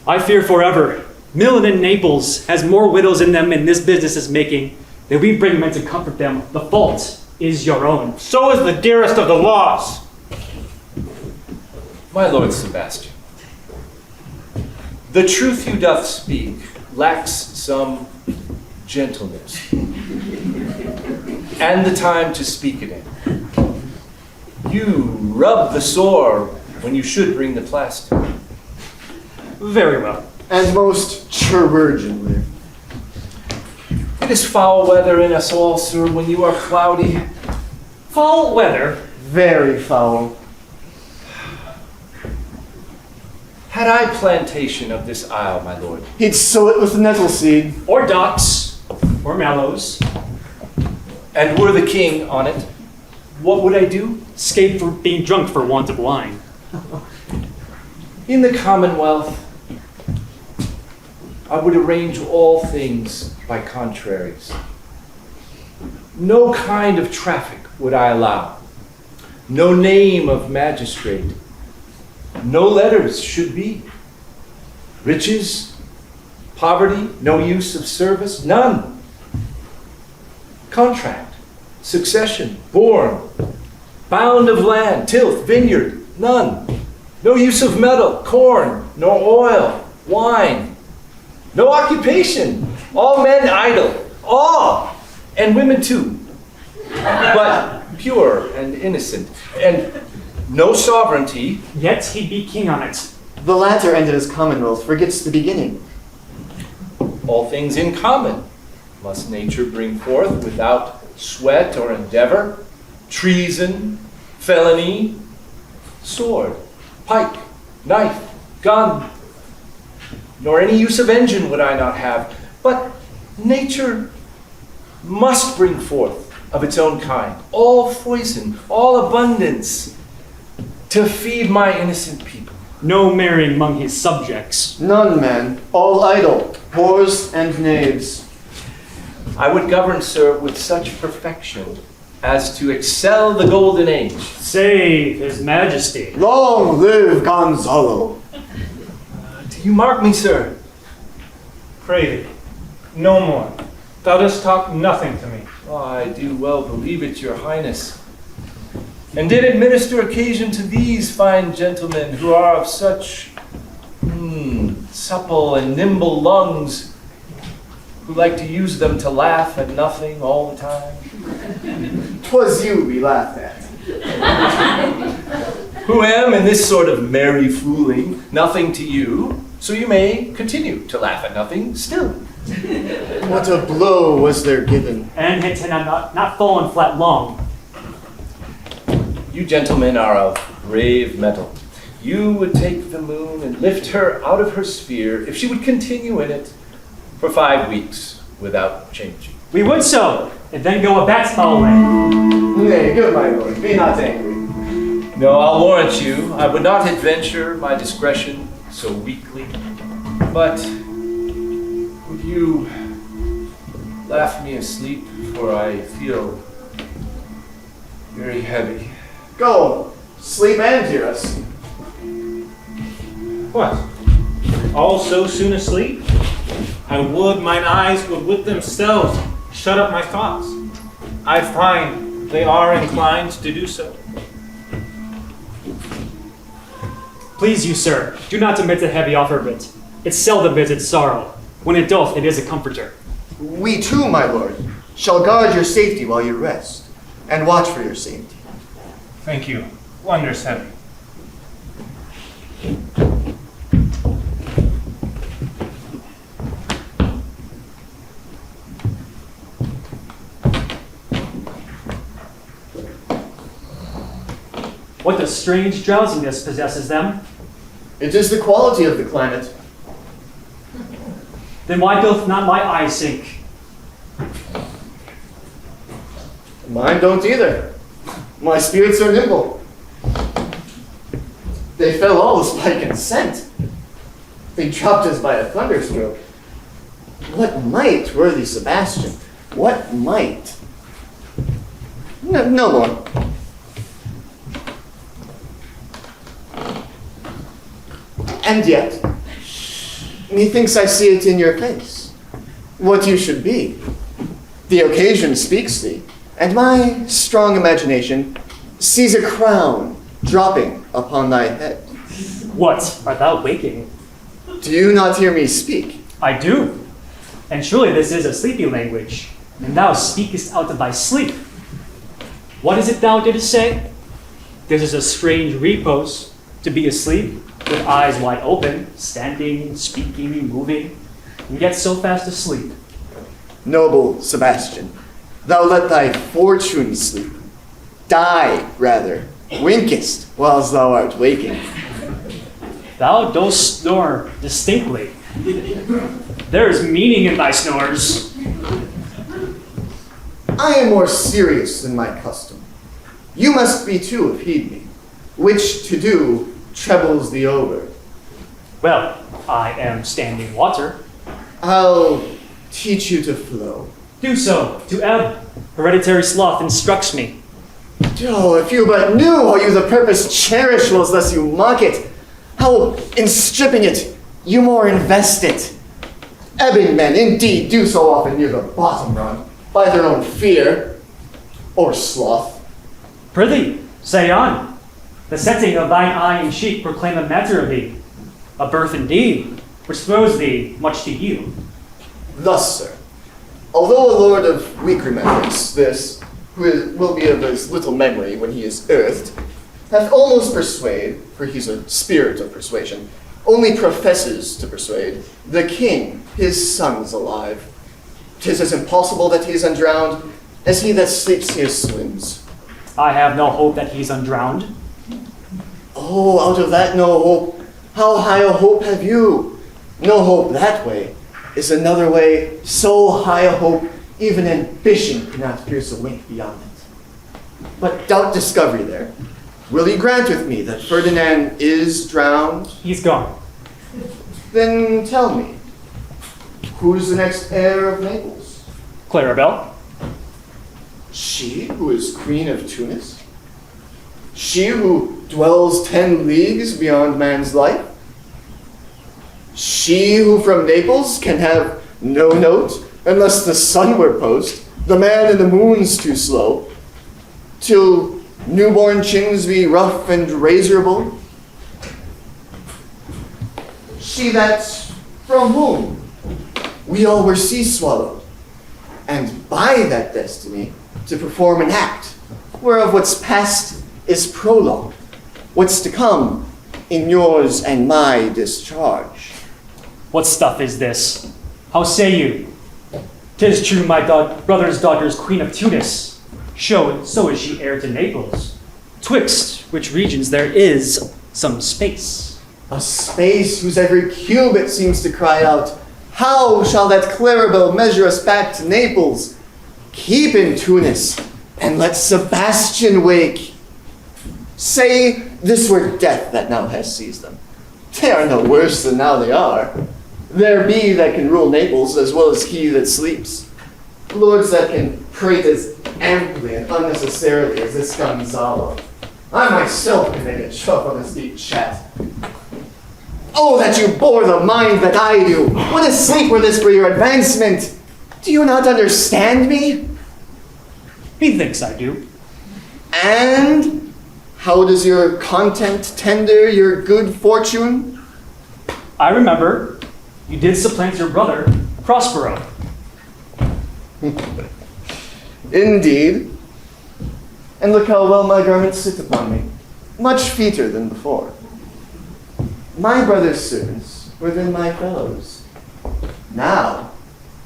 I fear forever, Milan in Naples has more widows in them in this business is making, that we bring men to comfort them. The fault is your own. So is the dearest of the lost. My lord Sebastian, the truth you doth speak lacks some gentleness, and the time to speak it in. You rub the sore when you should bring the plaster. Very well. And most chirurgeonly. It is foul weather in us all, sir, when you are cloudy. Foul weather? Very foul. Had I plantation of this isle, my lord, He'd sow it with nettle seed. Or ducks, or mallows. and were the king on it, what would I do? Escape from being drunk for want of wine. In the Commonwealth, I would arrange all things by contraries. No kind of traffic would I allow. No name of magistrate. No letters should be. Riches, poverty, no use of service, none. Contract, succession, born, bound of land, tilth, vineyard, none. No use of metal, corn, nor oil, wine. No occupation, all men idle, all, and women too, but pure and innocent, and no sovereignty. Yet he'd be king on it. The latter end of his commonwealth forgets the beginning. All things in common must nature bring forth without sweat or endeavor, treason, felony, sword, pike, knife, gun, nor any use of engine would I not have, but nature must bring forth of its own kind all foison, all abundance, to feed my innocent people. No marrying among his subjects. None, man. All idle, whores and knaves. I would govern, sir, with such perfection as to excel the golden age. Save his majesty. Long live Gonzalo. Do you mark me, sir? Pray thee, no more. Thou dost talk nothing to me. Oh, I do well believe it, your highness. And did administer occasion to these fine gentlemen who are of such supple and nimble lungs, who like to use them to laugh at nothing all the time. 'Twas you we laughed at. Who am in this sort of merry fooling, nothing to you, so you may continue to laugh at nothing still. What a blow was there given. And had not fallen flat long. You gentlemen are of brave metal. You would take the moon and lift her out of her sphere if she would continue in it for 5 weeks without changing. We would so, and then go a bat's foul way. Nay, good my lord, be not angry. No, I'll warrant you, I would not adventure my discretion so weakly. But would you laugh me asleep, for I feel very heavy. Go, sleep and hear us. What? All so soon asleep? I would mine eyes would with themselves shut up my thoughts. I find they are inclined to do so. Please you, sir, do not omit a heavy offer of it. It seldom visits sorrow. When it doth, it is a comforter. We too, my lord, shall guard your safety while you rest, and watch for your safety. Thank you. Wonders heavy. What a strange drowsiness possesses them. It is the quality of the climate. Then why doth not my eye sink? Mine don't either. My spirits are nimble. They fell all as by consent. They dropped as by a thunderstroke. What might, worthy Sebastian? What might? No more. And yet, methinks I see it in your face, what you should be. The occasion speaks thee, and my strong imagination sees a crown dropping upon thy head. What, art thou waking? Do you not hear me speak? I do. And surely this is a sleepy language, and thou speakest out of thy sleep. What is it thou didst say? This is a strange repose, to be asleep, with eyes wide open, standing, speaking, moving, and yet so fast asleep. Noble Sebastian, thou let thy fortune sleep. Die, rather, winkest, whilst thou art waking. Thou dost snore distinctly. There is meaning in thy snores. I am more serious than my custom. You must be too, if heed me. Which to do trebles the over. Well, I am standing water. I'll teach you to flow. Do so, to ebb. Hereditary sloth instructs me. Oh, if you but knew how you the purpose cherish was, lest you mock it. How, in stripping it, you more invest it. Ebbing men, indeed, do so often near the bottom run, by their own fear, or sloth. Prithee, say on. The setting of thine eye and cheek proclaim a matter of thee, a birth indeed, which throws thee much to yield. Thus, sir, although a lord of weak remembrance, this, will be of as little memory when he is earthed, hath almost persuade, for he's a spirit of persuasion, only professes to persuade, the king, his sons alive. 'Tis as impossible that he is undrowned as he that sleeps near swims. I have no hope that he's undrowned. Oh, out of that no hope, how high a hope have you? No hope that way is another way, so high a hope, even ambition cannot pierce a link beyond it. But doubt discovery there. Will you grant with me that Ferdinand is drowned? He's gone. Then tell me, who's the next heir of Naples? Clarabelle. She who is queen of Tunis? She who dwells 10 leagues beyond man's life? She who from Naples can have no note unless the sun were post, the man in the moon's too slow, till newborn chins be rough and razorable? She that from whom we all were sea swallowed, and by that destiny to perform an act, whereof what's past is prologue, what's to come in yours and my discharge. What stuff is this? How say you? 'Tis true my brother's daughter is queen of Tunis. So is she heir to Naples. Twixt which regions there is some space. A space whose every cubit seems to cry out, how shall that Clarabelle measure us back to Naples? Keep in Tunis, and let Sebastian wake. Say this were death that now has seized them. They are no worse than now they are. There be that can rule Naples as well as he that sleeps. Lords that can prate as amply and unnecessarily as this Gonzalo. I myself can make a chuff on this deep chat. Oh, that you bore the mind that I do! What a sleep were this for your advancement! Do you not understand me? Methinks I do. And how does your content tender your good fortune? I remember you did supplant your brother, Prospero. Indeed. And look how well my garments sit upon me. Much feeter than before. My brother's servants were then my fellows. Now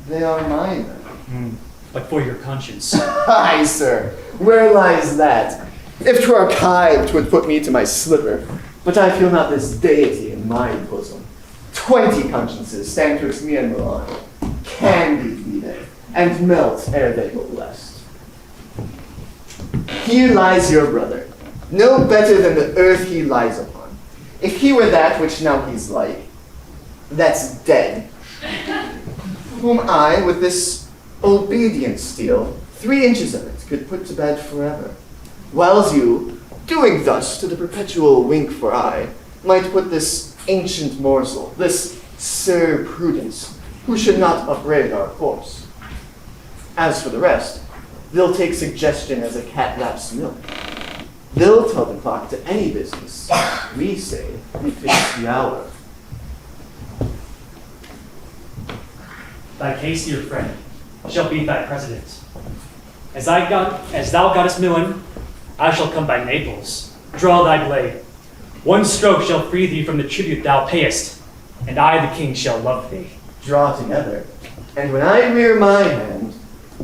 they are mine. But for your conscience. Aye, sir. Where lies that? If 'twere archived, 'twould put me to my slipper. But I feel not this deity in my bosom. 20 consciences stand twixt me and Milan, can be pleaded, and melt ere they go blessed. Here lies your brother, no better than the earth he lies upon. If he were that which now he's like, that's dead, whom I, with this obedient steel, 3 inches of it, could put to bed forever, whiles you, doing thus to the perpetual wink for eye, might put this ancient morsel, this Sir Prudence, who should not upbraid our course. As for the rest, they'll take suggestion as a cat laps milk. They'll tell the clock to any business. We say if it's the hour. Thy case, dear friend, shall be thy precedent. As thou gottest Milan, I shall come by Naples. Draw thy blade. One stroke shall free thee from the tribute thou payest, and I, the king, shall love thee. Draw together, and when I rear my hand,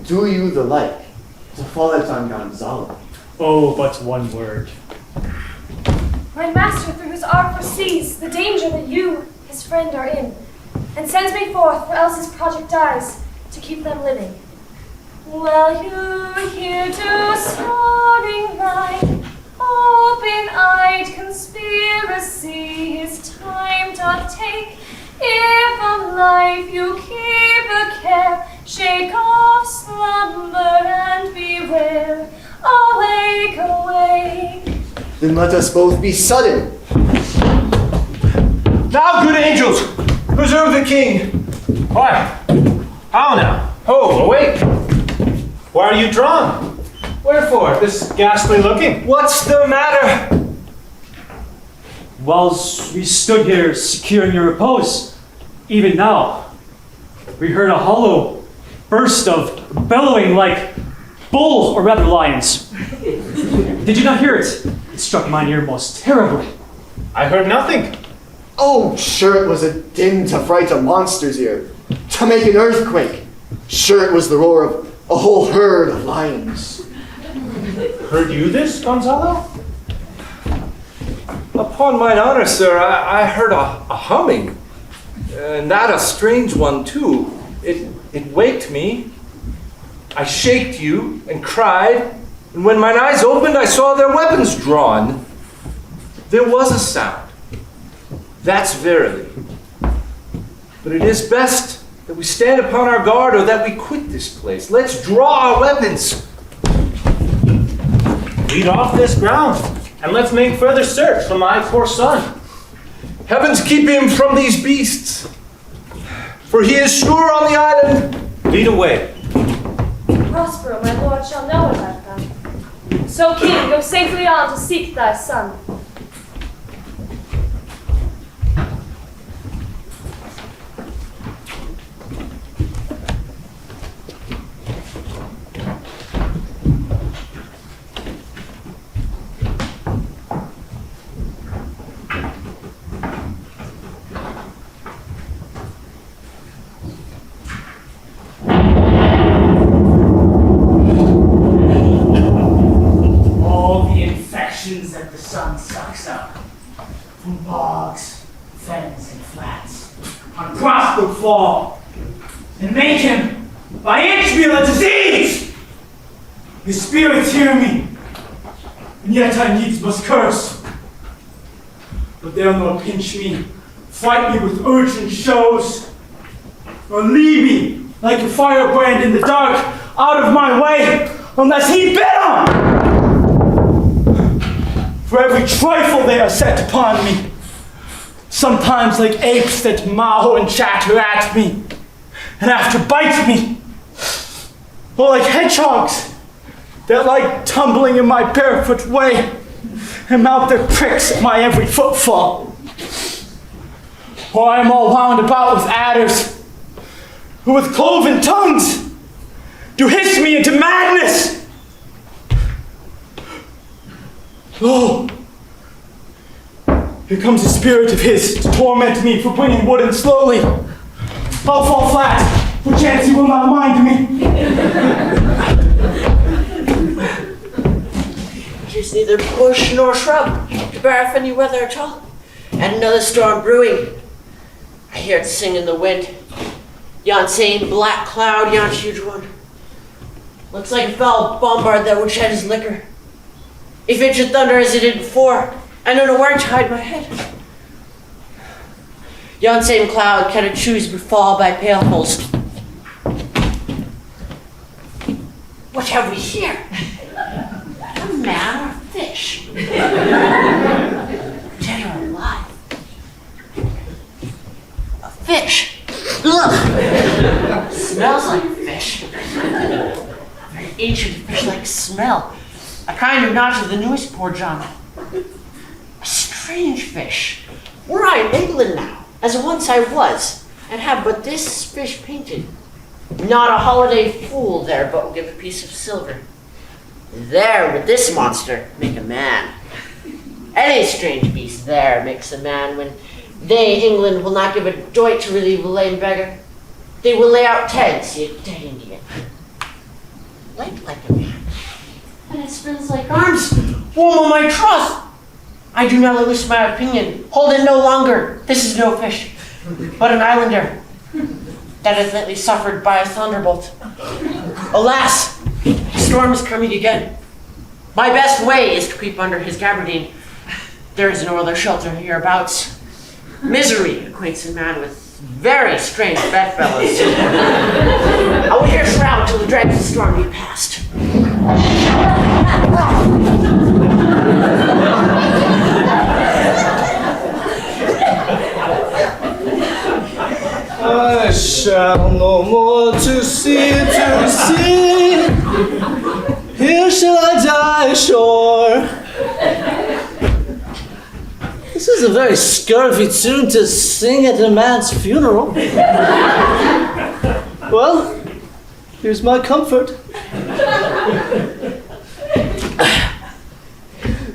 do you the like, to fall it on Gonzalo. Oh, but one word. My master, through whose art foresees the danger that you, his friend, are in, and sends me forth, or else his project dies, to keep them living. While you here to soaring line, open-eyed conspiracy his time doth take. If of life you keep a care, shake off slumber and beware. Awake, awake. Then let us both be sudden. Now, good angels, preserve the king. Why? How now? Ho, awake! Why are you drawn? Wherefore, this ghastly looking? What's the matter? Whilst we stood here secure in your repose, even now, we heard a hollow burst of bellowing like bulls, or rather lions. Did you not hear it? It struck mine ear most terribly. I heard nothing. Oh, sure it was a din to fright a monster's ear, to make an earthquake. Sure it was the roar of a whole herd of lions. Heard you this, Gonzalo? Upon mine honor, sir, I heard a humming. And that a strange one, too. It waked me. I shaked you and cried, and when mine eyes opened, I saw their weapons drawn. There was a sound. That's verily. But it is best that we stand upon our guard or that we quit this place. Let's draw our weapons. Lead off this ground, and let's make further search for my poor son. Heavens keep him from these beasts, for he is sure on the island. Lead away. Prospero, my lord, shall know what I've done. So, king, go safely on to seek thy son. That the sun sucks up from bogs, fens, and flats on Prosper fall and make him by inch feel a disease. His spirits hear me, and yet I needs must curse. But they'll nor pinch me, fight me with urgent shows, or leave me like a firebrand in the dark out of my way unless he bid on. For every trifle they are set upon me, sometimes like apes that maw and chatter at me, and after bite me, or like hedgehogs that like tumbling in my barefoot way, and mount their pricks at my every footfall. Or I am all wound about with adders, who with cloven tongues do hiss me into madness. Lo! Here comes a spirit of his to torment me for bringing wood in slowly. I'll fall flat, perchance he will not mind me. Here's neither bush nor shrub to bear off any weather at all, and another storm brewing. I hear it sing in the wind. Yon same black cloud, yon huge one. Looks like a foul bombard that would shed his liquor. If it should thunder as it did before, I don't know where to hide my head. Yon same cloud can it choose befall by pale holes. What have we here? A man or a fish? Dead or alive? A fish. Ugh. Smells like fish. Very ancient fish-like smell. A kind of not of the newest poor John. A strange fish. Were I in England now, as once I was, and have but this fish painted, not a holiday fool there but will give a piece of silver. There would this monster make a man. Any strange beast there makes a man when they, England, will not give a doit to relieve a lame beggar. They will lay out tents, ye dead Indian. Like a man. And it spins like arms. Woman, my trust! I do not lose my opinion. Hold it no longer. This is no fish, but an islander that has lately suffered by a thunderbolt. Alas, the storm is coming again. My best way is to creep under his gabardine. There is no other shelter hereabouts. Misery acquaints a man with very strange bedfellows. I will here shroud till the dregs of the storm be past. I shall no more to see. Here shall I die ashore. This is a very scurvy tune to sing at a man's funeral. Well, here's my comfort.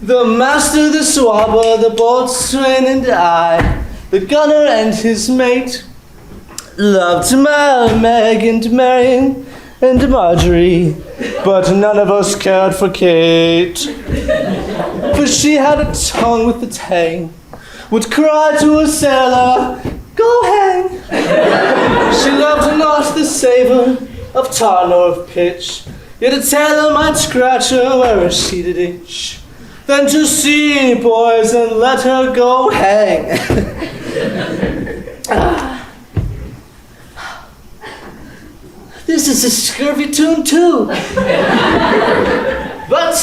The master, the swabber, the boatswain, and I, the gunner and his mate, loved to marry Meg and Marion and Marjorie, but none of us cared for Kate. For she had a tongue with a tang, would cry to a sailor, "Go hang!" She loved not the savour of tar nor of pitch, yet a tailor might scratch her where she did itch. Then to sea, boys, and let her go hang. This is a scurvy tune too. But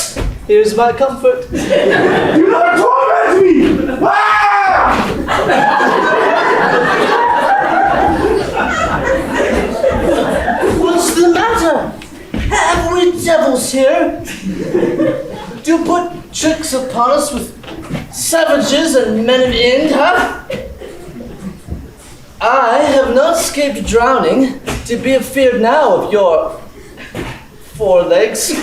here's my comfort. Do not torment me! Ah! What's the matter? Have we devils here? Do you put tricks upon us with savages and men of Ind, huh? I have not escaped drowning to be afeard now of your forelegs. It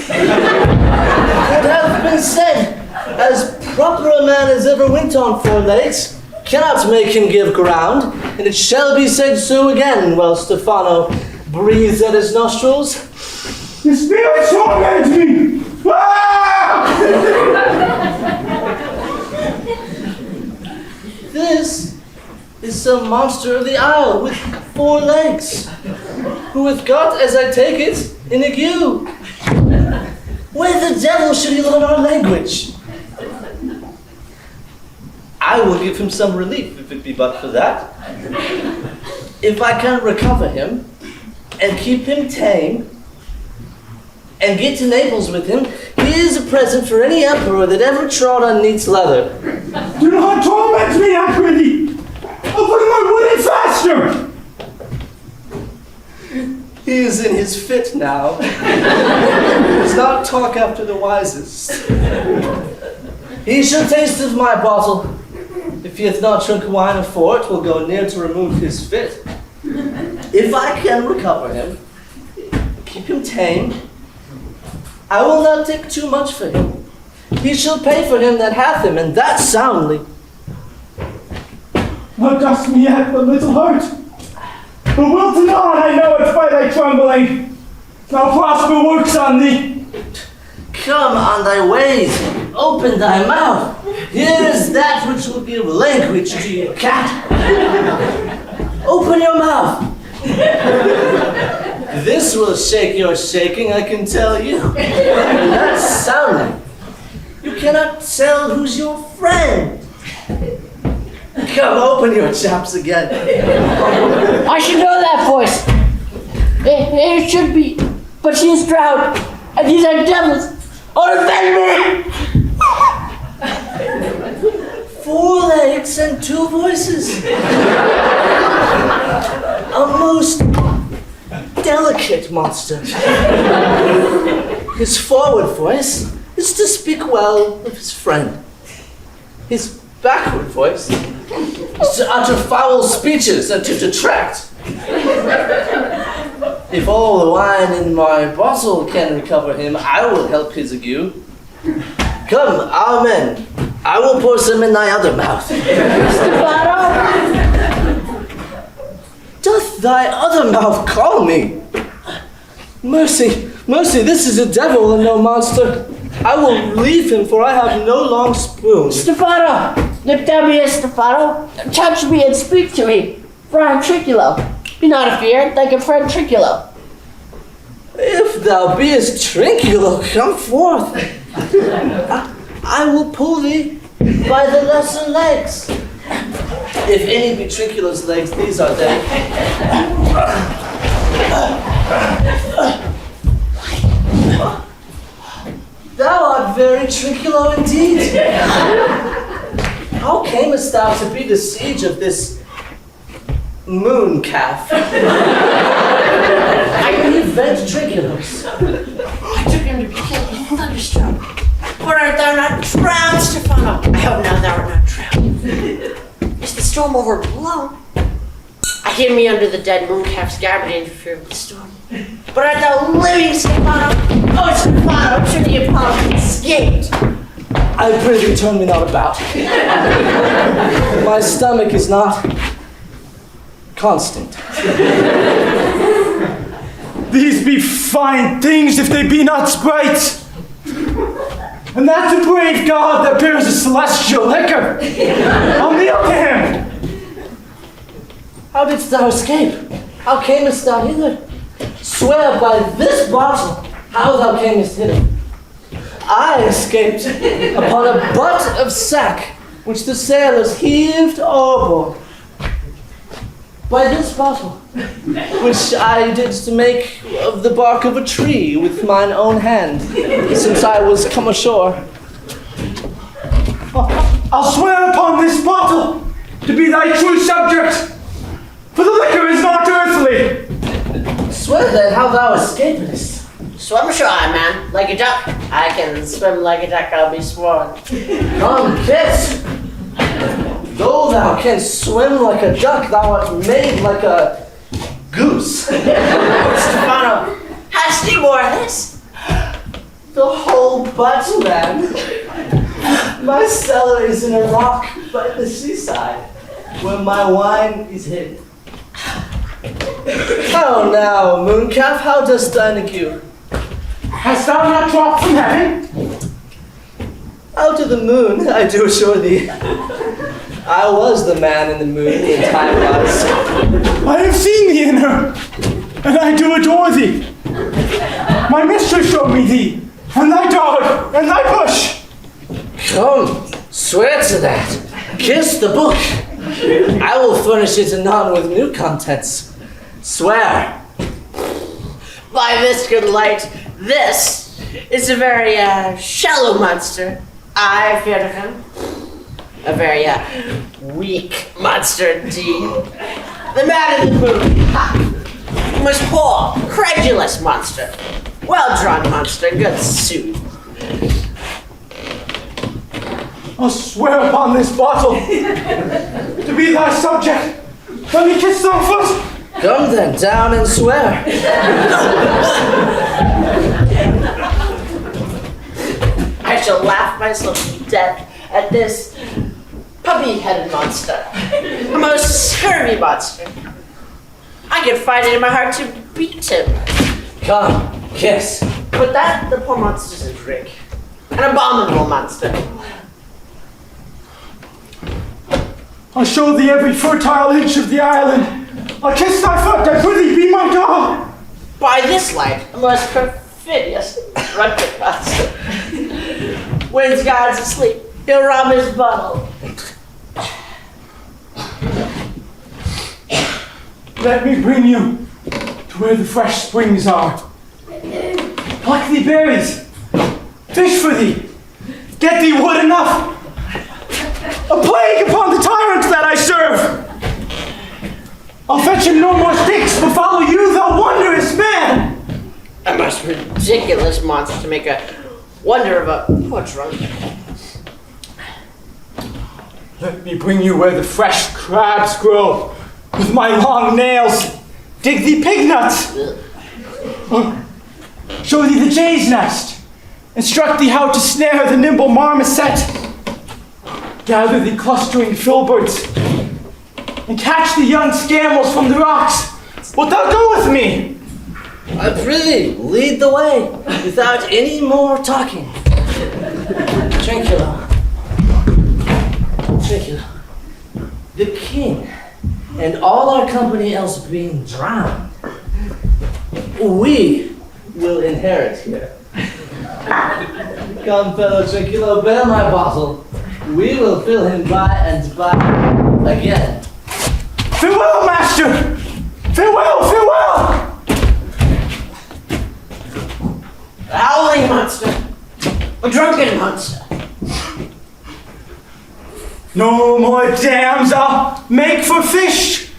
hath been said, as proper a man as ever went on forelegs cannot make him give ground, and it shall be said so again while Stefano breathes at his nostrils. The spirit torments me! Ah! This is some monster of the isle with 4 legs, who hath got, as I take it, an ague. Where the devil should he learn our language? I will give him some relief, if it be but for that. If I can recover him, and keep him tame, and get to Naples with him, he is a present for any emperor that ever trod on neat's leather. Do not torment me, Acridie! I'll put my wood in faster! He is in his fit now. Does not talk after the wisest. He shall taste of my bottle. If he hath not drunk wine afore, it will go near to remove his fit. If I can recover him, keep him tame, I will not take too much for him. He shall pay for him that hath him, and that soundly. Thou dost me yet a little hurt, but wilt not, I know it by thy trembling. Now prosper works on thee. Come on thy ways, open thy mouth. Here is that which will give language to your cat. Open your mouth. This will shake your shaking, I can tell you. That sound like you cannot tell who's your friend. Come, open your chops again. I should know that voice. It should be, but she is drowned, and these are devils. Oh, defend me! 4 legs and 2 voices. A most delicate monster. His forward voice is to speak well of his friend. His backward voice is to utter foul speeches and to detract. If all the wine in my bottle can recover him, I will help his ague. Come, our men, I will pour some in thy other mouth. Doth thy other mouth call me? Mercy, mercy, this is a devil and no monster. I will leave him, for I have no long spoon. Stefano! Look down me, Stefano. Touch me and speak to me, for I am Triculo. Be not afeard, like a friend Triculo. If thou beest Trinculo, come forth. I will pull thee by the lesser legs. If any be Trinculo's legs, these are they. Thou art very Trinculo indeed. How camest thou to be the siege of this moon calf? I invent Trinculos. I took him to be killed with thunderstorm. But art thou not drowned, Stefano? I hope now thou art not drowned. Is the storm overblown? I hid me under the dead mooncalf's garment and interfered with the storm. But art thou living, Stefano? Oh, Stefano, I'm sure the Apollo escaped. I pray thee turn me not about. My stomach is not constant. These be fine things if they be not sprites. And that's a brave god that bears a celestial liquor. I'll kneel to him. How didst thou escape? How camest thou hither? Swear by this bottle how thou camest hither. I escaped upon a butt of sack which the sailors heaved overboard. By this bottle, which I did to make of the bark of a tree with mine own hand, since I was come ashore. I'll swear upon this bottle to be thy true subject, for the liquor is not earthly. Swear then how thou escapest. Swim shy, man, like a duck. I can swim like a duck, I'll be sworn. Come, kiss! Though thou canst swim like a duck, thou art made like a goose. Stefano, hast thee more of this? The whole butt, man. My cellar is in a rock by the seaside, where my wine is hid. How now, mooncalf, how dost thine ague? Hast thou not dropped from heaven? Out of the moon, I do assure thee. I was the man in the moon in time was. I have seen thee in her, and I do adore thee. My mistress showed me thee, and thy dog, and thy bush. Come, swear to that. Kiss the book. I will furnish it anon with new contents. Swear. By this good light, this is a very shallow monster. I feared of him. A very weak monster indeed. The man in the moon. Ha! Was poor, credulous monster. Well-drawn monster, good suit. I'll swear upon this bottle to be thy subject. Let me kiss thy foot. Come then, down and swear. I shall laugh myself to death at this puppy-headed monster. A most scurvy monster. I could find it in my heart to beat him. Come, kiss. But that, the poor monster's a drink. An abominable monster. I'll show thee every fertile inch of the island I kiss thy foot, I prithee be my dog. By this light, a most perfidious drunken master. When God's asleep, he'll rob his bottle. Let me bring you to where the fresh springs are. Pluck thee berries, fish for thee, get thee wood enough. A plague upon the tyrants that I serve. I'll fetch him no more sticks, but follow you, thou wondrous man. A most ridiculous monster to make a wonder of a poor drunken. Let me bring you where the fresh crabs grow. With my long nails, dig thee pig nuts. Show thee the jay's nest. Instruct thee how to snare the nimble marmoset. Gather thee clustering filberts. And catch the young scammels from the rocks. Wilt thou go with me? I prithee, lead the way, without any more talking. Tranquilo. Tranquilo. The king and all our company else being drowned, we will inherit here. Come, fellow Tranquilo, bear my bottle. We will fill him by and by again. Farewell, master! Farewell, farewell! A howling monster! A drunken monster! No more dams I'll make for fish,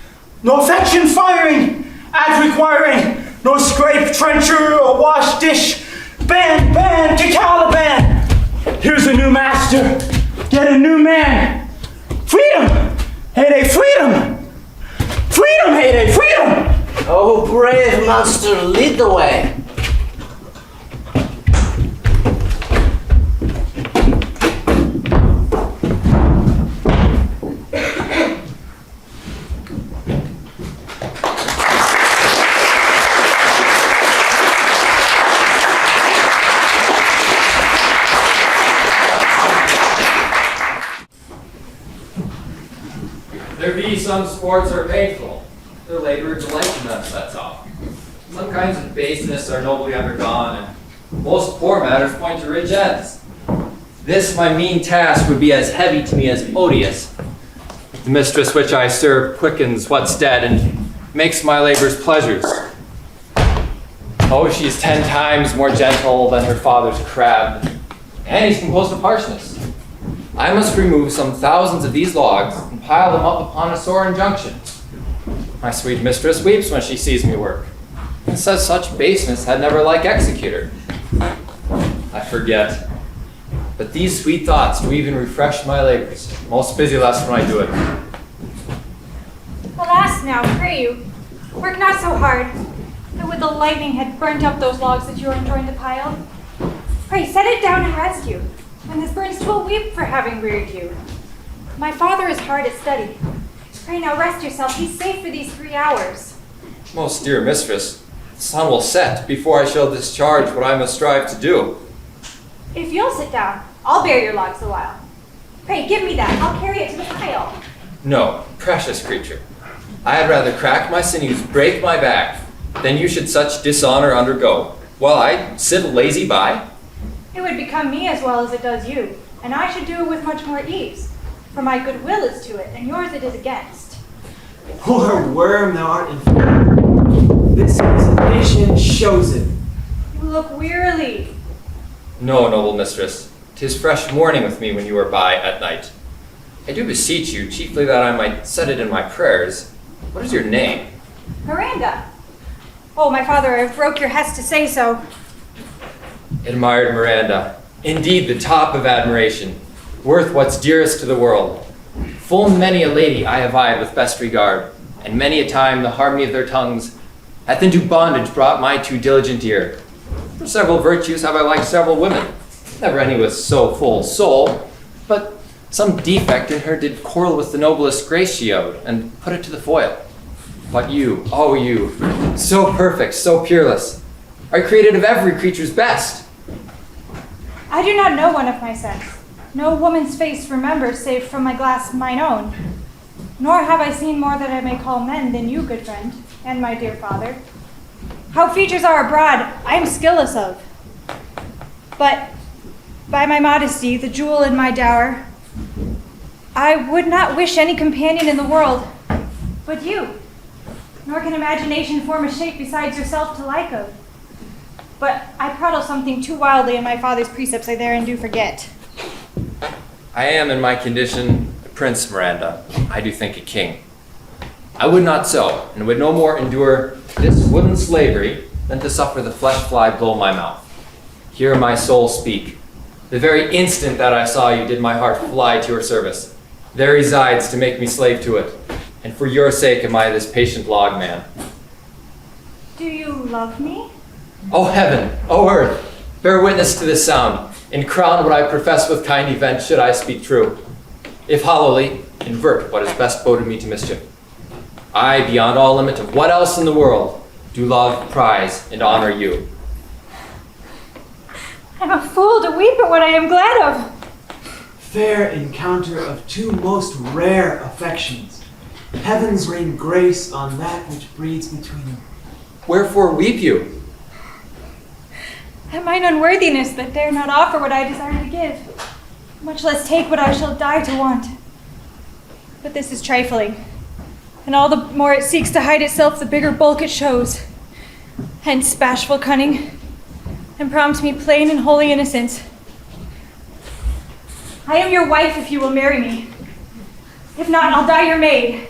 nor fetch and firing, ad requiring, nor scrape trencher or wash dish. Ban, ban, to Caliban! Here's a new master, get a new man. Freedom, heyday, freedom! Freedom, heyday, freedom! Oh, brave monster, lead the way. There be some sports are painful. Their labor delights in them, that's all. Some kinds of baseness are nobly undergone, and most poor matters point to rich ends. This my mean task would be as heavy to me as odious. The mistress which I serve quickens what's dead, and makes my labors pleasures. Oh, she is 10 times more gentle than her father's crab, and he's composed of harshness. I must remove some thousands of these logs and pile them up upon a sore injunction. My sweet mistress weeps when she sees me work, and says such baseness had never like executor. I forget, but these sweet thoughts do even refresh my labors. Most busy less when I do it. Alas now, pray you, work not so hard. That would the lightning had burnt up those logs that you are enjoying to pile. Pray, set it down and rest you. When this burns, 'twill weep for having reared you. My father is hard at study. Pray now rest yourself, he's safe for these 3 hours. Most dear mistress, the sun will set before I shall discharge what I must strive to do. If you'll sit down, I'll bear your logs a while. Pray, give me that, I'll carry it to the pile. No, precious creature. I had rather crack my sinews, break my back, than you should such dishonor undergo, while I sit lazy by. It would become me as well as it does you, and I should do it with much more ease. For my good will is to it, and yours it is against. Poor worm, thou art infirm. This exhalation shows it. You look wearily. No, noble mistress, 'tis fresh morning with me when you are by at night. I do beseech you, chiefly that I might set it in my prayers. What is your name? Miranda. Oh, my father, I broke your hest to say so. Admired Miranda, indeed the top of admiration, worth what's dearest to the world. Full many a lady I have eyed with best regard, and many a time the harmony of their tongues hath into bondage brought my too diligent ear. For several virtues have I liked several women, never any with so full soul, but some defect in her did quarrel with the noblest grace she owed, and put it to the foil. But you, oh you, so perfect, so peerless, are created of every creature's best. I do not know one of my sex. No woman's face remembers save from my glass mine own. nor have I seen more that I may call men than you, good friend, and my dear father. How features are abroad, I am skilless of. But by my modesty, the jewel in my dower, I would not wish any companion in the world but you. Nor can imagination form a shape besides yourself to like of. But I prattle something too wildly in my father's precepts I therein do forget. I am in my condition a prince, Miranda. I do think a king. I would not so, and would no more endure this wooden slavery than to suffer the flesh fly blow my mouth. Hear my soul speak. The very instant that I saw you did my heart fly to your service. There resides to make me slave to it, and for your sake am I this patient log man. Do you love me? O heaven, O earth, bear witness to this sound, and crown what I profess with kind event should I speak true. If hollowly, invert what is best boded me to mischief. I, beyond all limit of what else in the world, do love, prize, and honor you. I'm a fool to weep at what I am glad of. Fair encounter of two most rare affections. Heavens rain grace on that which breeds between them. Wherefore weep you? At mine unworthiness that dare not offer what I desire to give, much less take what I shall die to want. But this is trifling, and all the more it seeks to hide itself, the bigger bulk it shows. Hence bashful cunning, and prompts me plain and holy innocence. I am your wife if you will marry me. If not, I'll die your maid.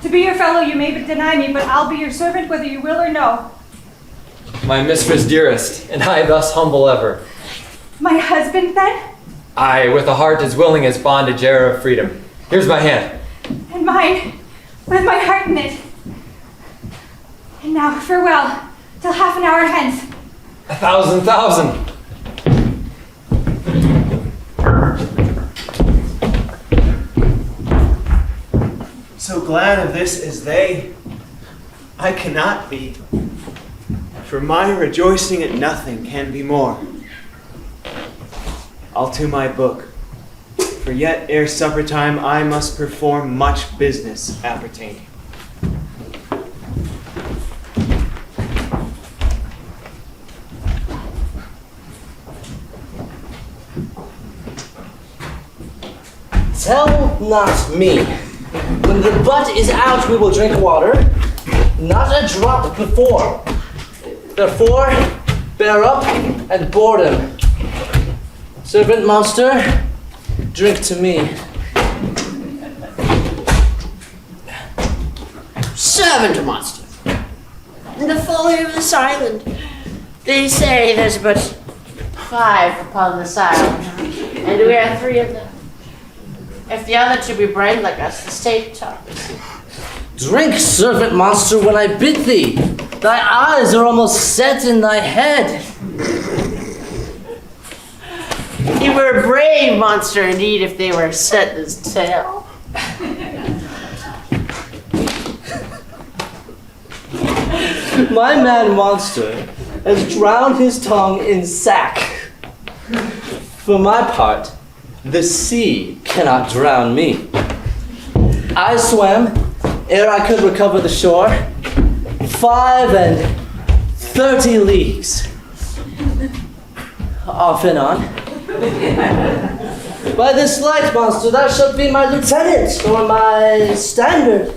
To be your fellow you may deny me, but I'll be your servant whether you will or no. My mistress dearest, and I thus humble ever. My husband, then? I, with a heart as willing as bondage e'er of freedom. Here's my hand. And mine, with my heart in it. And now, farewell, till half an hour hence. 1,000,000. So glad of this as they, I cannot be. For my rejoicing at nothing can be more. I'll to my book, for yet ere supper time I must perform much business appertaining. Tell not me. When the butt is out, we will drink water. Not a drop before. Therefore, bear up and board him. Servant monster, drink to me. Servant monster. In the folly of this island, they say there's but 5 upon this island, and we are 3 of them. If the other two be brave like us, the state tops. Drink, servant monster, when I bid thee. Thy eyes are almost set in thy head. You were a brave monster indeed if they were set in his tail. My man monster has drowned his tongue in sack. For my part, the sea cannot drown me. I swam, ere I could recover the shore, 35 leagues. Off and on. By this light, monster, thou shalt be my lieutenant, or my standard.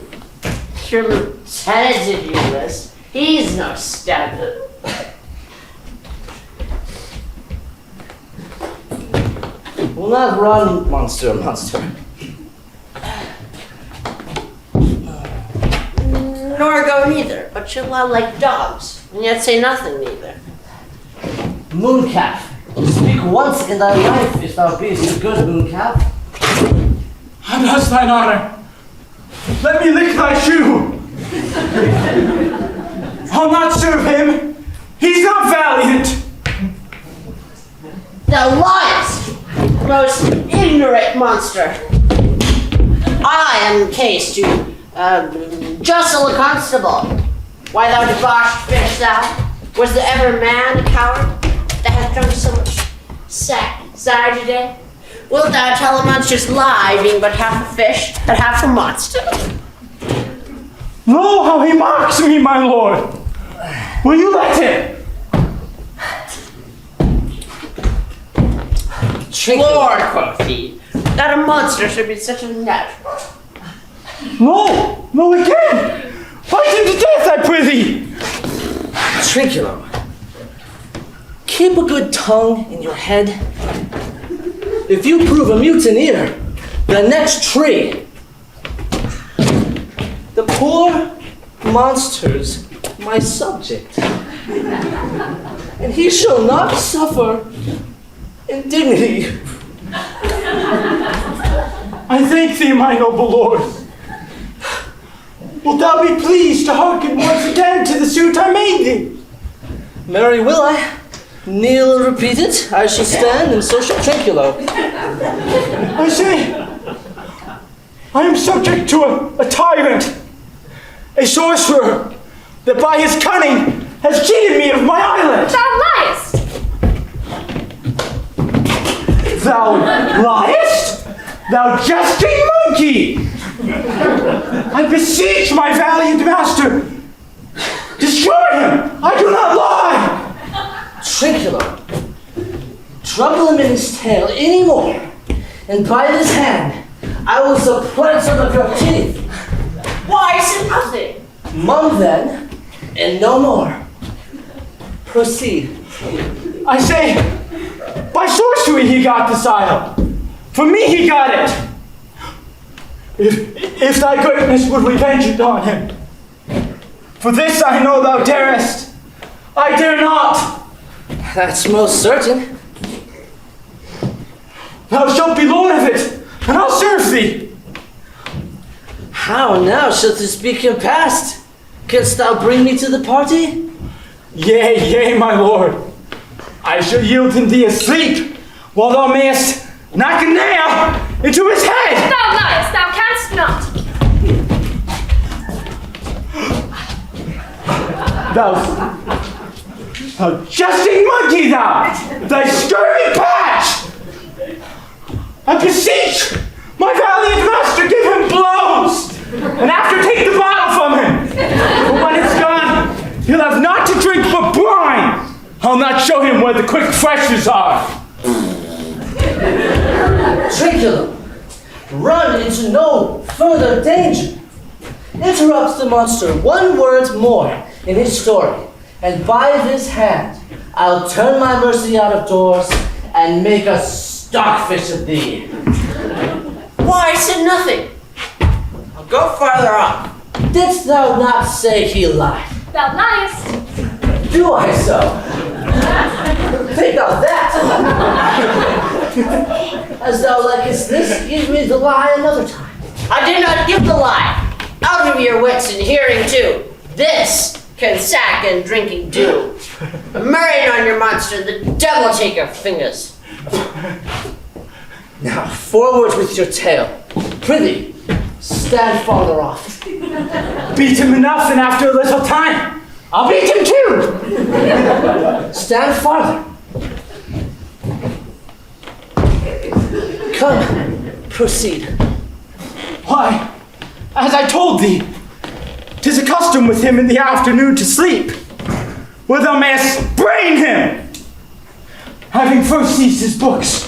Your lieutenant, if you list. He's no standard. Will not run, monster. Nor go neither, but shall lie like dogs, and yet say nothing neither. Mooncalf, speak once in thy life if thou beest a good mooncalf. How does thine honor? Let me lick thy shoe. I'll not serve him. He's not valiant. Thou liest, most ignorant monster. I am case to Justle a constable. Why, thou debauched fish, thou? Was there ever man, a coward, that hath drunk so much sack cider today? Wilt thou tell a monstrous lie, being but half a fish and half a monster? Lo, how he mocks me, my lord! Will you let him? Lord, quoth he, that a monster should be such a natural. No, no again! Fight him to death, I prithee! Trinculo, keep a good tongue in your head. If you prove a mutineer, the next tree, the poor monster's my subject, and he shall not suffer indignity. I thank thee, my noble lord. Wilt thou be pleased to hearken once again to the suit I made thee? Marry will I. Kneel and repeat it. I shall stand, and so shall Trinculo. I say, I am subject to a tyrant, a sorcerer, that by his cunning has cheated me of my island. Thou liest! Thou liest? Thou jesting monkey! I beseech my valiant master, destroy him! I do not lie! Trinculo, trouble him in his tail any more, and by this hand I will supplant some of your teeth. Why, I said nothing. Mum then, and no more. Proceed. I say, by sorcery he got this idol. For me he got it. If thy greatness would revenge it on him. For this I know thou darest. I dare not. That's most certain. Thou shalt be lord of it, and I'll serve thee. How now shalt thou speak him past? Canst thou bring me to the party? Yea, yea, my lord. I shall yield him thee asleep, while thou mayest knock a nail into his head. Thou liest, thou canst not. Thou jesting monkey, thy scurvy patch! I beseech my valiant master, give him blows, and after take the bottle from him. But when it's gone, he'll have not to drink but brine. I'll not show him where the quick freshes are. Trinculo, run into no further danger. Interrupts the monster one word more in his story, and by this hand I'll turn my mercy out of doors and make a stockfish of thee. Why, I said nothing. I'll go farther off. Didst thou not say he lied? Thou liest. Do I so? Think of that! As thou likest this, give me the lie another time. I did not give the lie. Out of your wits and hearing too. This can sack and drinking do. Marrying on your monster, the devil take your fingers. Now, forward with your tale. Prithee, stand farther off. Beat him enough, and after a little time, I'll beat him too. Stand farther. Come, proceed. Why, as I told thee, 'tis a custom with him in the afternoon to sleep, where thou mayest brain him, having first seized his books,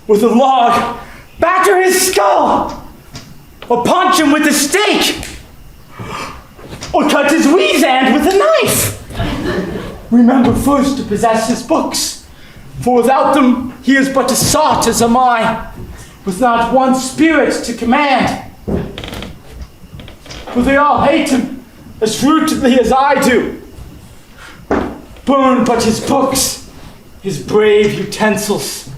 with a log, batter his skull, or punch him with a stake, or cut his weasand with a knife. Remember first to possess his books, for without them he is but a sot as am I, with not one spirit to command. For they all hate him as ruthlessly as I do. Burn but his books, his brave utensils.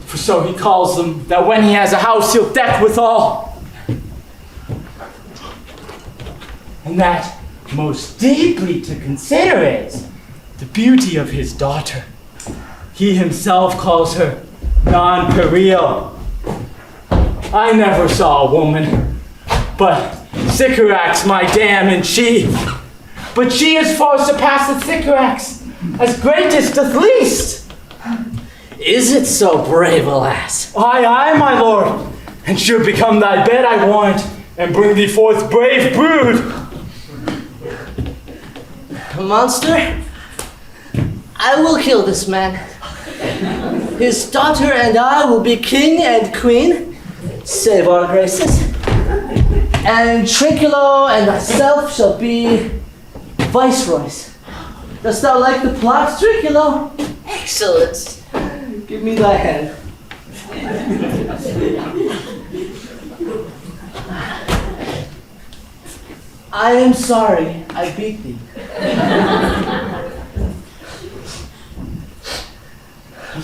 For so he calls them, that when he has a house he'll deck withal. And that most deeply to consider is the beauty of his daughter. He himself calls her non-pereal. I never saw a woman, but Sycorax my dam, and she. But she as far surpasseth Sycorax, as greatest doth least. Is it so brave a lass? Aye, aye, my lord, and should become thy bed, I warrant, and bring thee forth brave brood. Monster, I will kill this man. His daughter and I will be king and queen, save our graces. And Trinculo and myself shall be viceroys. Dost thou like the plot, Trinculo? Excellent. Give me thy hand. I am sorry I beat thee.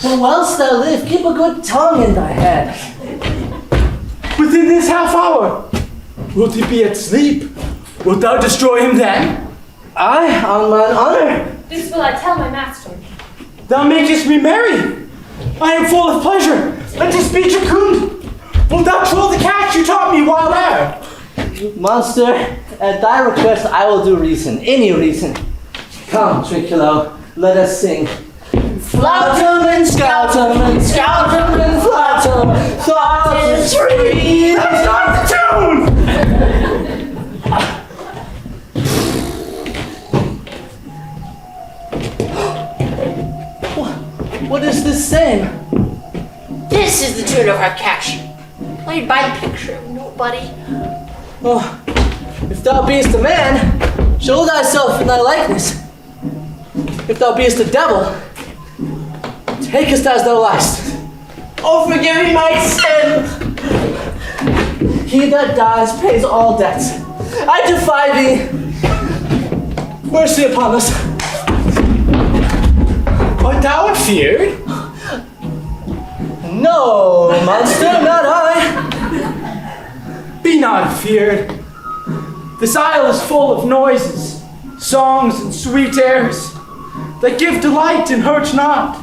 But whilst thou live, keep a good tongue in thy head. Within this half hour, wilt he be at sleep? Wilt thou destroy him then? Aye, on mine honor. This will I tell my master. Thou makest me merry. I am full of pleasure. Let us be jocund. Wilt thou troll the cat you taught me while there? Monster, at thy request I will do reason, any reason. Come, Trinculo, let us sing. Flautum and scoutum and scoutum and flautum, thought is free. That's not the tune! What is this saying? This is the tune of our catch, played by the picture of nobody. Oh, if thou beest a man, show thyself in thy likeness. If thou beest a devil, take us as thou liest. Oh, forgive me my sin! He that dies pays all debts. I defy thee. Mercy upon us. Art thou afeard? No, monster, not I. Be not afeard. This isle is full of noises, songs, and sweet airs that give delight and hurt not.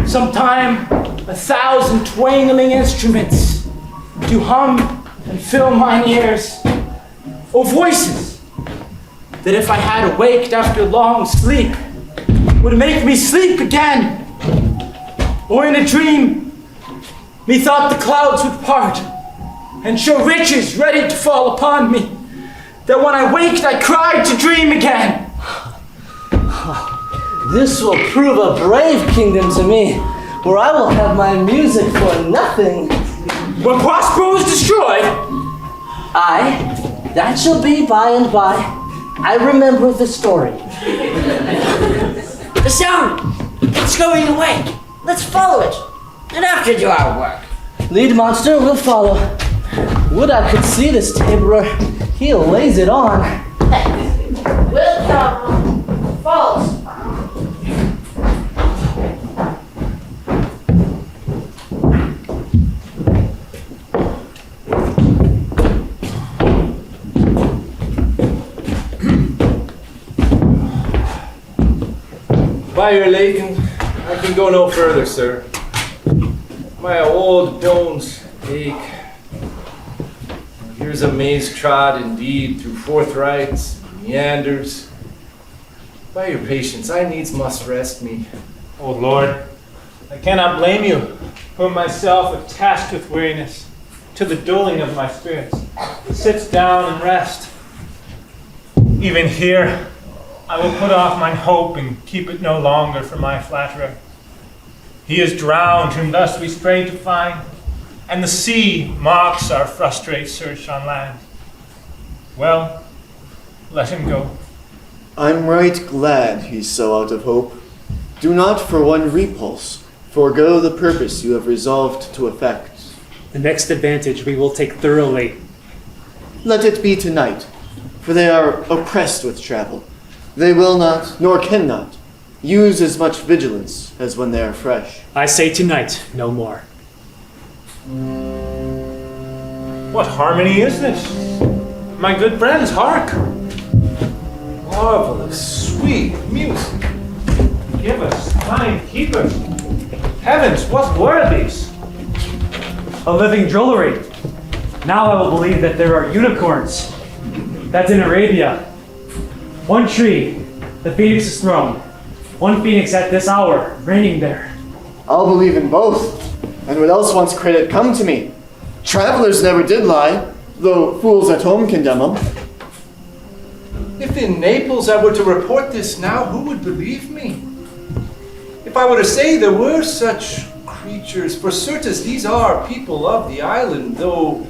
Sometime 1,000 twangling instruments do hum and fill mine ears. O voices that if I had awaked after long sleep would make me sleep again. Or in a dream, methought the clouds would part and show riches ready to fall upon me, that when I waked I cried to dream again. This will prove a brave kingdom to me, where I will have my music for nothing. When Prospero is destroyed, Aye, that shall be by and by. I remember the story. The sound! It's going away. Let's follow it, and after do our work. Lead, monster, we'll follow. Would I could see this taborer. He lays it on. We'll come. Follow us. By your leaving, I can go no further, sir. My old bones ache. Here's a maze trod indeed through forthrights, meanders. By your patience, I needs must rest me. O Lord, I cannot blame you, for myself if tasked with weariness, to the dulling of my spirits, sits down and rest. Even here, I will put off mine hope and keep it no longer for my flatterer. He is drowned whom thus we stray to find, and the sea mocks our frustrate search on land. Well, let him go. I'm right glad he's so out of hope. Do not for one repulse forego the purpose you have resolved to effect. The next advantage we will take thoroughly. Let it be tonight, for they are oppressed with travel. They will not, nor cannot, use as much vigilance as when they are fresh. I say tonight, no more. What harmony is this? My good friends, hark! Marvelous, sweet music. Give us, kind keeper. Heavens, what were these? A living drollery. Now I will believe that there are unicorns. That's in Arabia. One tree, the phoenix's throne. One phoenix at this hour, reigning there. I'll believe in both. And what else wants credit come to me? Travelers never did lie. though fools at home condemn them. If in Naples I were to report this now, who would believe me? If I were to say there were such creatures, for certes these are people of the island, though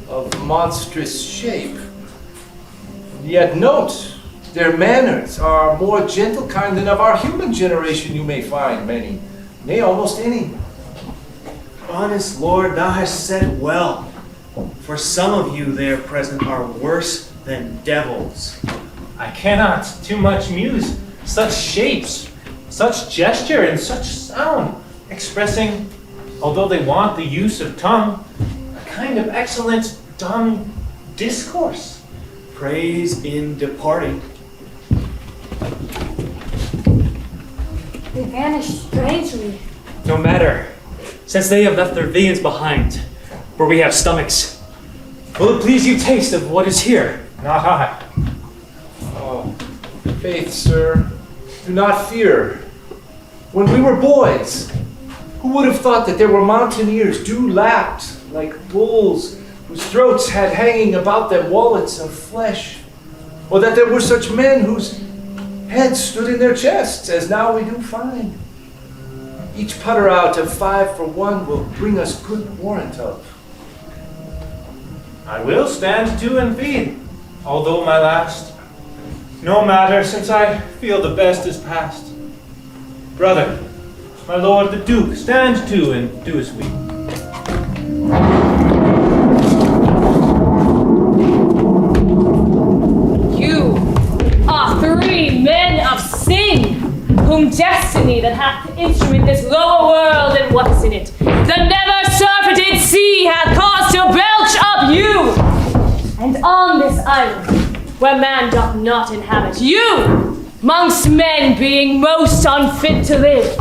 of monstrous shape. Yet note, their manners are more gentle kind than of our human generation you may find many, nay, almost any. Honest Lord, thou hast said well, for some of you there present are worse than devils. I cannot too much muse. Such shapes, such gesture, and such sound, expressing, although they want the use of tongue, a kind of excellent dumb discourse. Praise in departing. They vanished strangely. No matter, since they have left their viands behind, where we have stomachs. Will it please you taste of what is here? Not I. Oh, faith, sir, do not fear. When we were boys, who would have thought that there were mountaineers dew-lapped like bulls whose throats had hanging about them wallets of flesh, or that there were such men whose heads stood in their chests, as now we do find. Each putter out of 5 for 1 will bring us good warrant of. I will stand to and feed, although my last. No matter, since I feel the best is past. Brother, my lord the Duke, stand to and do as we. You are 3 men of sin, whom destiny that hath to instrument this lower world and what is in it, the never surfeited sea hath caused to belch up you. And on this island, where man doth not inhabit, you, mongst men being most unfit to live,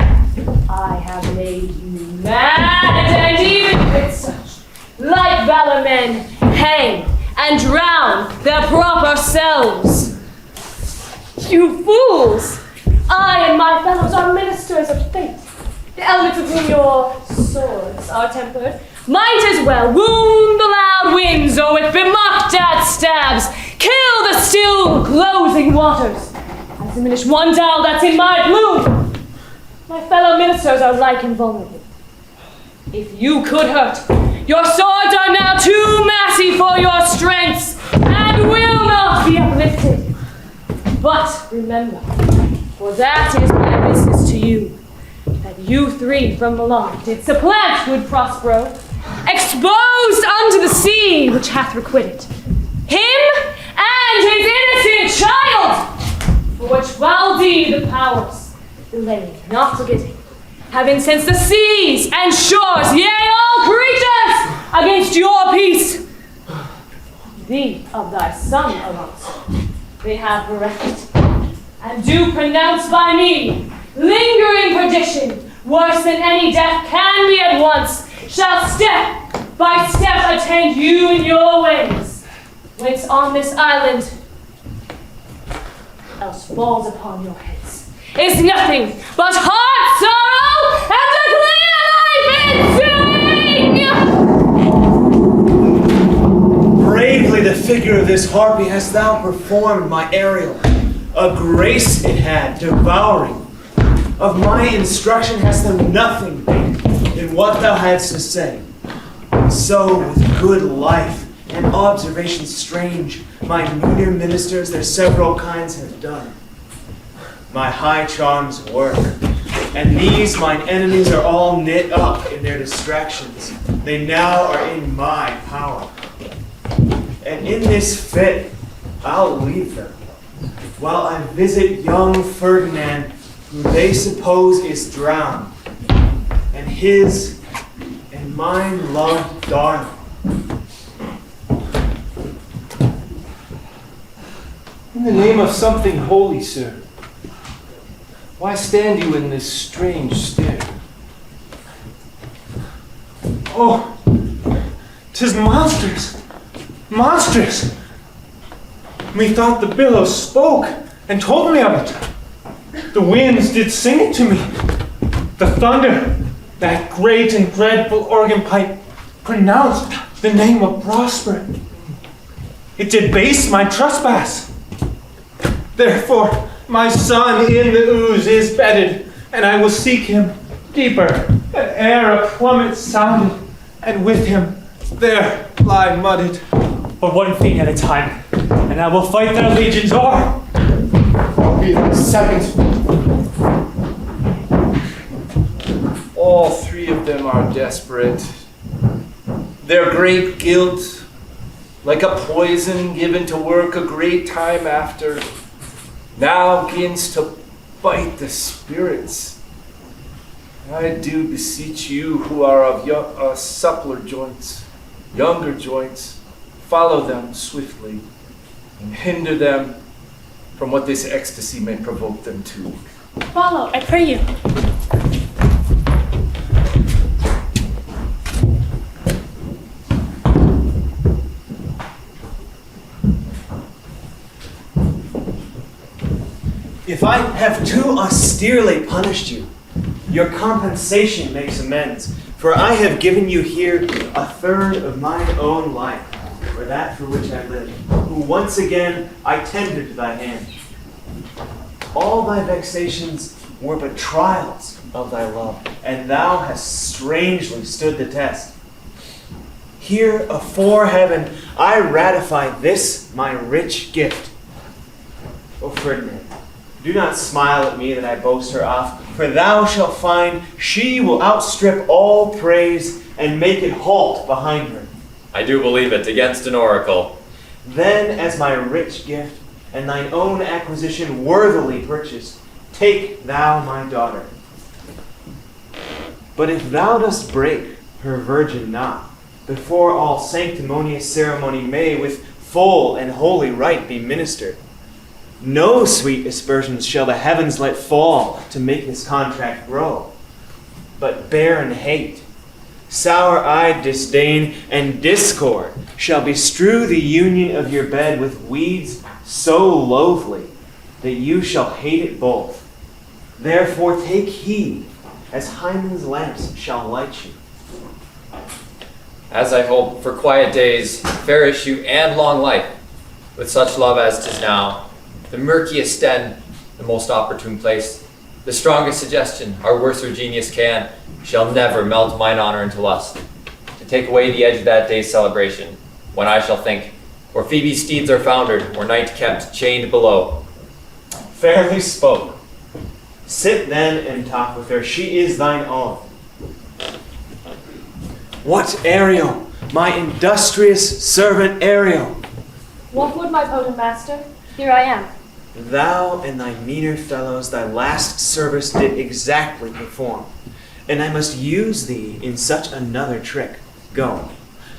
I have made you mad, and even with such, like valor men, hang and drown their proper selves. You fools! I and my fellows are ministers of fate. The elements of whom your swords are tempered might as well wound the loud winds, or with bemocked at stabs kill the still closing waters, as diminish one down that's in my bloom. My fellow ministers are like invulnerable. If you could hurt, your swords are now too massy for your strengths, and will not be uplifted. But remember, for that is my business to you, that you 3 from Milan did supplant good Prospero, exposed unto the sea which hath requited him and his innocent child, for which Valdi the powers delayed, not forgetting, have incensed the seas and shores, yea, all creatures, against your peace. Thee of thy son, Alonso, they have bereft, and do pronounce by me lingering perdition, worse than any death can be at once, shall step by step attend you in your ways, whence on this island else falls upon your heads is nothing but heart sorrow and a clear life ensuing. Bravely the figure of this harpy hast thou performed, my Ariel. A grace it had, devouring. Of my instruction hast thou nothing in what thou hadst to say. And so with good life and observation strange, my meaner ministers their several kinds have done. My high charms work, and these mine enemies are all knit up in their distractions. They now are in my power. And in this fit, I'll leave them, while I visit young Ferdinand, who they suppose is drowned, and his and mine loved darling. In the name of something holy, sir, why stand you in this strange stare? Oh, 'tis monstrous, monstrous. Methought the billows spoke and told me of it. The winds did sing it to me. The thunder, that great and dreadful organ pipe, pronounced the name of Prosper. it did base my trespass. Therefore, my son in the ooze is bedded, and I will seek him deeper, and ere a plummet sounded, and with him there lie mudded. But one feat at a time, and I will fight their legions o'er. I'll be there second. All three of them are desperate. Their great guilt, like a poison given to work a great time after, now begins to bite the spirits. I do beseech you who are of suppler joints, younger joints, follow them swiftly and hinder them from what this ecstasy may provoke them to. Follow, I pray you. If I have too austerely punished you, your compensation makes amends, for I have given you here a third of mine own life, for that for which I live, who once again I tender to thy hand. All thy vexations were but trials of thy love, and thou hast strangely stood the test. Here afore heaven I ratify this my rich gift. O Ferdinand, do not smile at me that I boast her off, for thou shalt find she will outstrip all praise and make it halt behind her. I do believe it, against an oracle. Then, as my rich gift and thine own acquisition worthily purchased, take thou my daughter. But if thou dost break her virgin knot, before all sanctimonious ceremony may with full and holy rite be ministered, no sweet aspersions shall the heavens let fall to make this contract grow, but barren hate, sour-eyed disdain, and discord shall bestrew the union of your bed with weeds so loathly that you shall hate it both. Therefore take heed, as Hymen's lamps shall light you. As I hope for quiet days, fair issue, and long life, with such love as 'tis now, the murkiest den, the most opportune place, the strongest suggestion our worser genius can, shall never melt mine honor into lust, to take away the edge of that day's celebration, when I shall think, where Phoebe's steeds are foundered, or night kept chained below. Fairly spoke. Sit then and talk with her. She is thine own. What, Ariel? My industrious servant Ariel. What would my potent master? Here I am. Thou and thy meaner fellows thy last service did exactly perform, and I must use thee in such another trick. Go,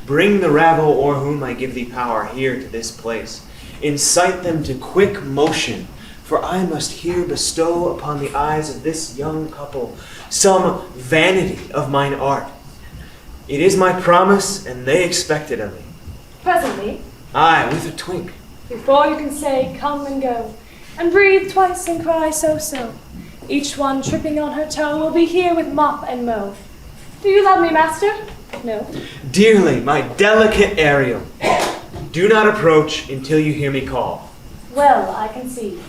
bring the rabble o'er whom I give thee power here to this place. Incite them to quick motion, for I must here bestow upon the eyes of this young couple some vanity of mine art. It is my promise, and they expect it of me. Presently, Aye, with a twink. before you can say come and go, and breathe twice and cry so, each one tripping on her toe will be here with mop and mow. Do you love me, master? No. Dearly, my delicate Ariel, do not approach until you hear me call. Well, I can see.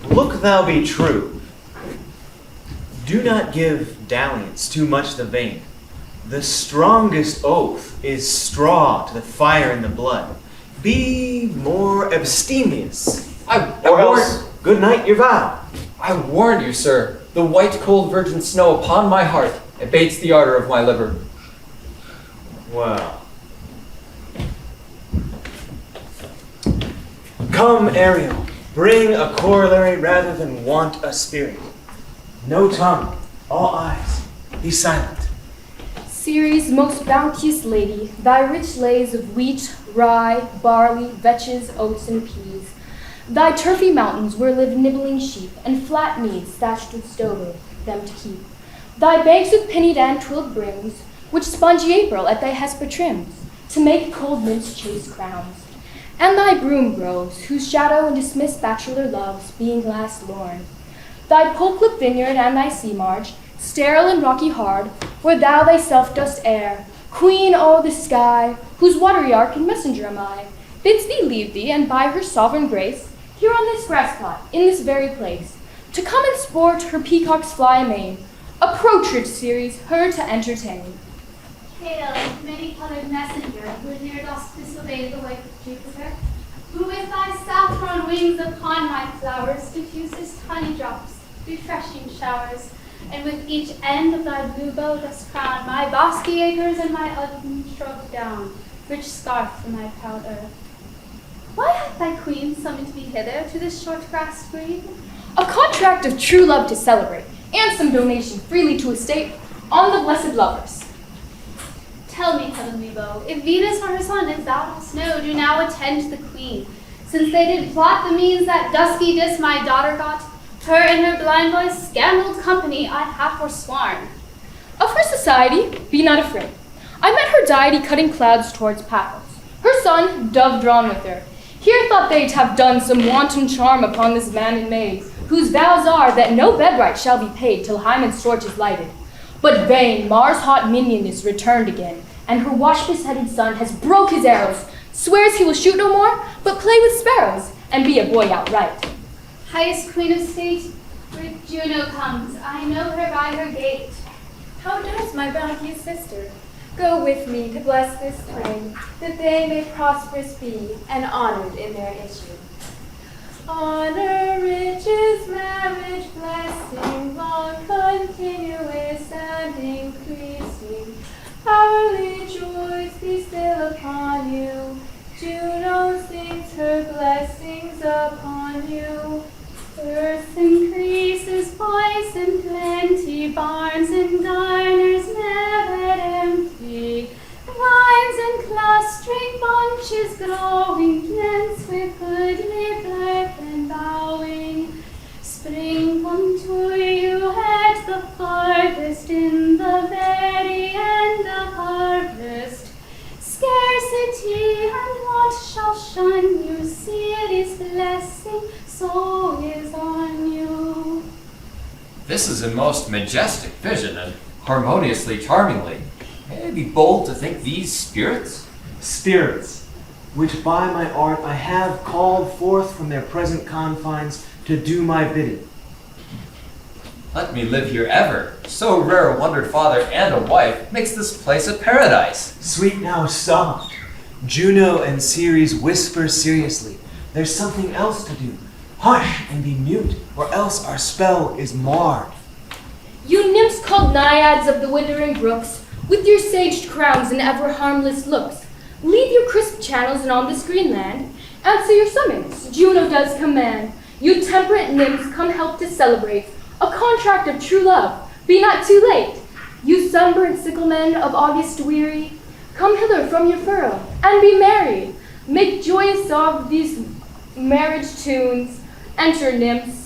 Look thou be true. Do not give dalliance too much the vein. The strongest oath is straw to the fire in the blood. Be more abstemious. Or else, good night your vow. I warned you, sir. The white cold virgin snow upon my heart abates the ardor of my liver. Well. Come, Ariel. Bring a corollary rather than want a spirit. No tongue, all eyes. Be silent. Ceres, most bounteous lady, thy rich lays of wheat, rye, barley, vetches, oats, and peas. Thy turfy mountains where live nibbling sheep, and flat meads thatched with stover, them to keep. Thy banks with pinnied and twilled brims, which spongy April at thy Hesper trims, to make cold mints chase crowns. and thy broom grows, whose shadow and dismissed bachelor loves, being last lorn. Thy pole-clipped vineyard and thy sea marge, sterile and rocky hard, where thou thyself dost err, queen o' the sky, whose watery ark and messenger am I, bids thee leave thee, and by her sovereign grace, here on this grass plot, in this very place, to come and sport her peacocks fly amain, approach, rich Ceres, her to entertain. Hail, many-colored messenger, who near dost disobey the wife of Jupiter, who with thy saffron wings upon my flowers diffusest honey drops, refreshing showers, and with each end of thy blue bow dost crown my bosky acres and my elfin shrub down, rich scarf for my proud earth. Why hath thy queen summoned me hither to this short grass green? A contract of true love to celebrate, and some donation freely to estate on the blessed lovers. Tell me, heavenly bow, if Venus or her son, as thou dost know, do now attend the queen, since they did plot the means that dusky dis my daughter got, her and her blind boy's scandaled company I have forsworn. Of her society, be not afraid. I met her deity cutting clouds towards Paphos, her son, dove drawn with her. Here thought they to have done some wanton charm upon this man and maid, whose vows are that no bedright shall be paid till Hymen's torch is lighted. But vain, Mars' hot minion is returned again, and her wash-besetted son has broke his arrows, swears he will shoot no more, but play with sparrows, and be a boy outright. Highest queen of state, where Juno comes, I know her by her gait. How does my bounteous sister? Go with me to bless this plain, that they may prosperous be, and honored in their issue. Honor, riches, marriage, blessing, long continuous and increasing. Hourly joys be still upon you. Juno sings her blessings upon you. Earth increases, voice and plenty, barns and garners never empty. Vines and clustering bunches growing, dense with goodly birth and bowing. Spring come to you at the farthest, in the very end of harvest. Scarcity and want shall shun you, city's blessing, so is on you. This is a most majestic vision, and harmoniously charmingly. May I be bold to think these spirits? Spirits, which by my art I have called forth from their present confines to do my bidding. Let me live here ever. So rare a wondered father and a wife makes this place a paradise. Sweet now, soft. Juno and Ceres whisper seriously. There's something else to do. Hush and be mute, or else our spell is marred. You nymphs called naiads of the withering brooks, with your saged crowns and ever harmless looks, leave your crisp channels and on this green land, answer your summons, Juno does command. You temperate nymphs, come help to celebrate a contract of true love, be not too late. You sunburnt sickle men of August weary, come hither from your furrow, and be merry. Make joyous of these marriage tunes, enter nymphs.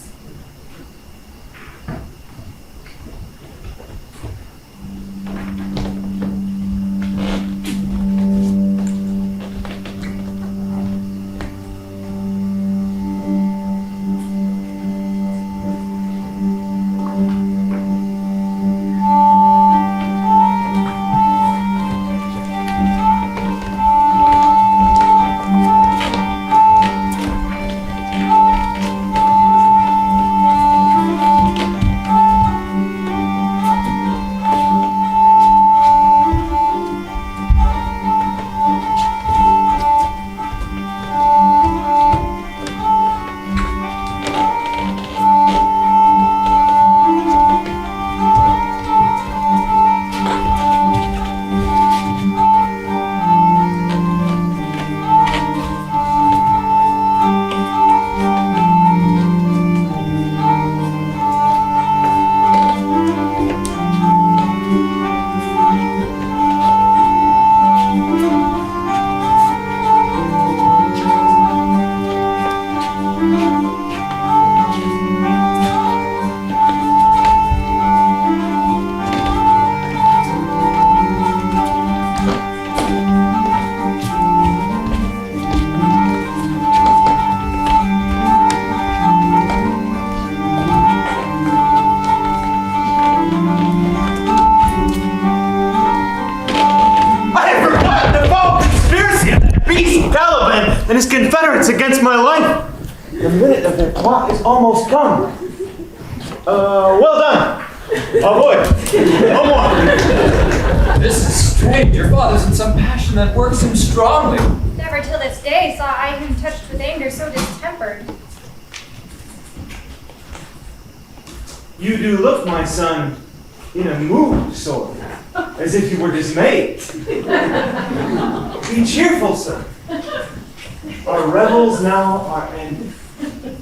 Caliban and his confederates against my life. The minute of their plot is almost come. Well done. Oh boy, no more. This is strange. Your father's in some passion that works him strongly. Never till this day saw I him touched with anger so distempered. You do look, my son, in a mood, sort, as if you were dismayed. Be cheerful, son. Our revels now are ended,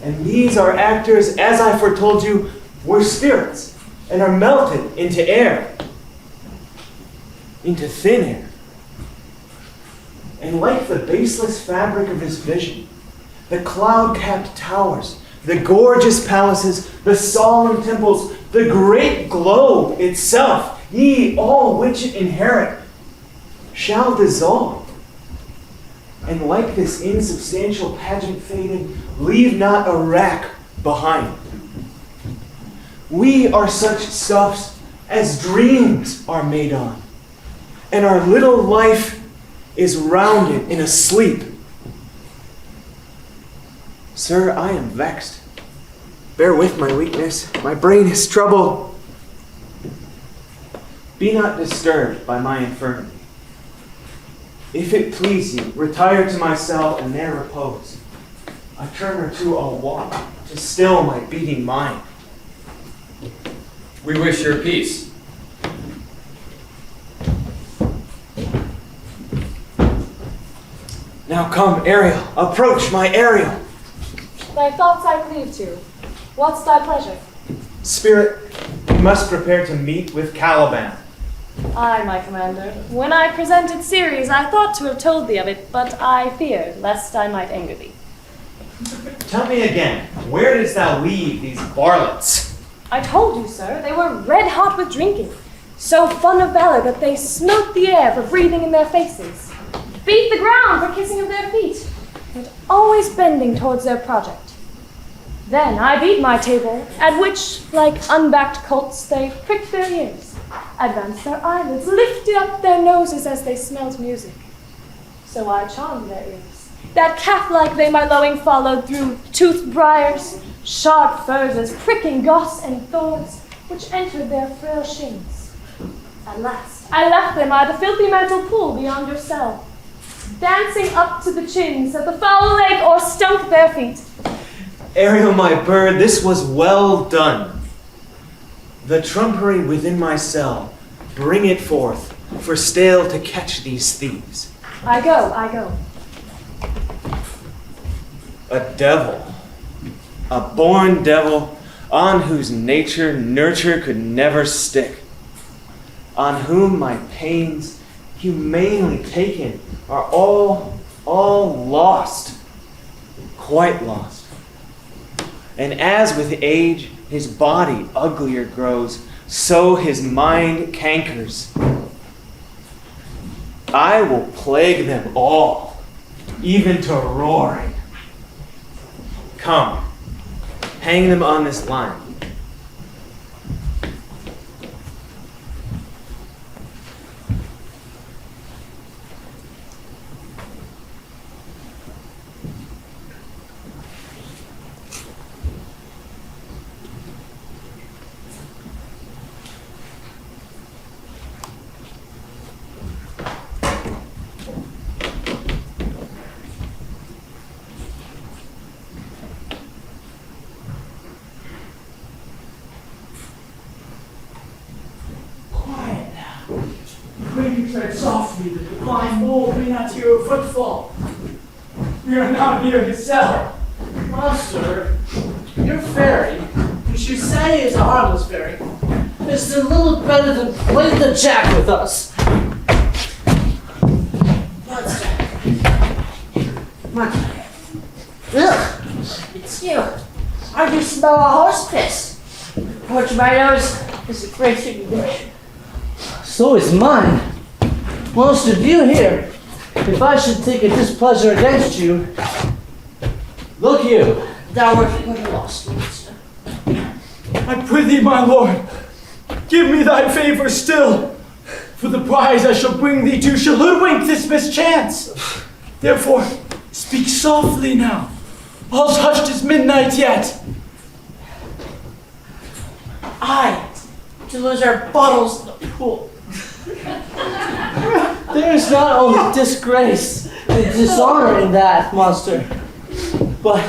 and these are actors, as I foretold you, were spirits, and are melted into air, into thin air. And like the baseless fabric of his vision, the cloud-capped towers, the gorgeous palaces, the solemn temples, the great globe itself, ye all which it inherit, shall dissolve. And like this insubstantial pageant faded, leave not a rack behind. We are such stuffs as dreams are made on, and our little life is rounded in a sleep. Sir, I am vexed. Bear with my weakness. My brain is troubled. Be not disturbed by my infirmity. If it please you, retire to my cell and there repose. A turn or two I'll walk to still my beating mind. We wish your peace. Now come, Ariel. Approach my Ariel. Thy thoughts I cleave to. What's thy pleasure? Spirit, we must prepare to meet with Caliban. Aye, my commander. When I presented Ceres, I thought to have told thee of it, but I feared lest I might anger thee. Tell me again, where didst thou leave these varlets? I told you, sir, they were red hot with drinking, so fond of valor that they smote the air for breathing in their faces, beat the ground for kissing of their feet, and always bending towards their project. Then I beat my table, at which, like unbacked colts, they pricked their ears, advanced their eyelids, lifted up their noses as they smelt music. So I charmed their ears, that calf-like they my lowing followed through toothed briars, sharp furzes, pricking goss and thorns, which entered their frail shins. At last, I left them by the filthy mantle pool beyond your cell, dancing up to the chins that the foul leg o'erstunk their feet. Ariel, my bird, this was well done. The trumpery within my cell, bring it forth, for stale to catch these thieves. I go. A devil, a born devil, on whose nature nurture could never stick, on whom my pains, humanely taken, are all lost, quite lost. And as with age his body uglier grows, so his mind cankers. I will plague them all, even to roaring. Come, hang them on this line. Tread softly, that the blind mole may not hear a footfall. We are now near his cell. Master, your fairy, which you say is a harmless fairy, is a little better than playing the jack with us. Ugh, it's you. I do smell a horse piss. Porch my nose is a great dish. So is mine. Most of you here, if I should take a displeasure against you, look you. Thou art lost, master. I prithee, my lord, give me thy favor still, for the prize I shall bring thee to shall hoodwink this mischance. Therefore, Speak softly now. All's hushed as midnight yet. To lose our bottles in the pool. There is not only disgrace and dishonor in that, monster, but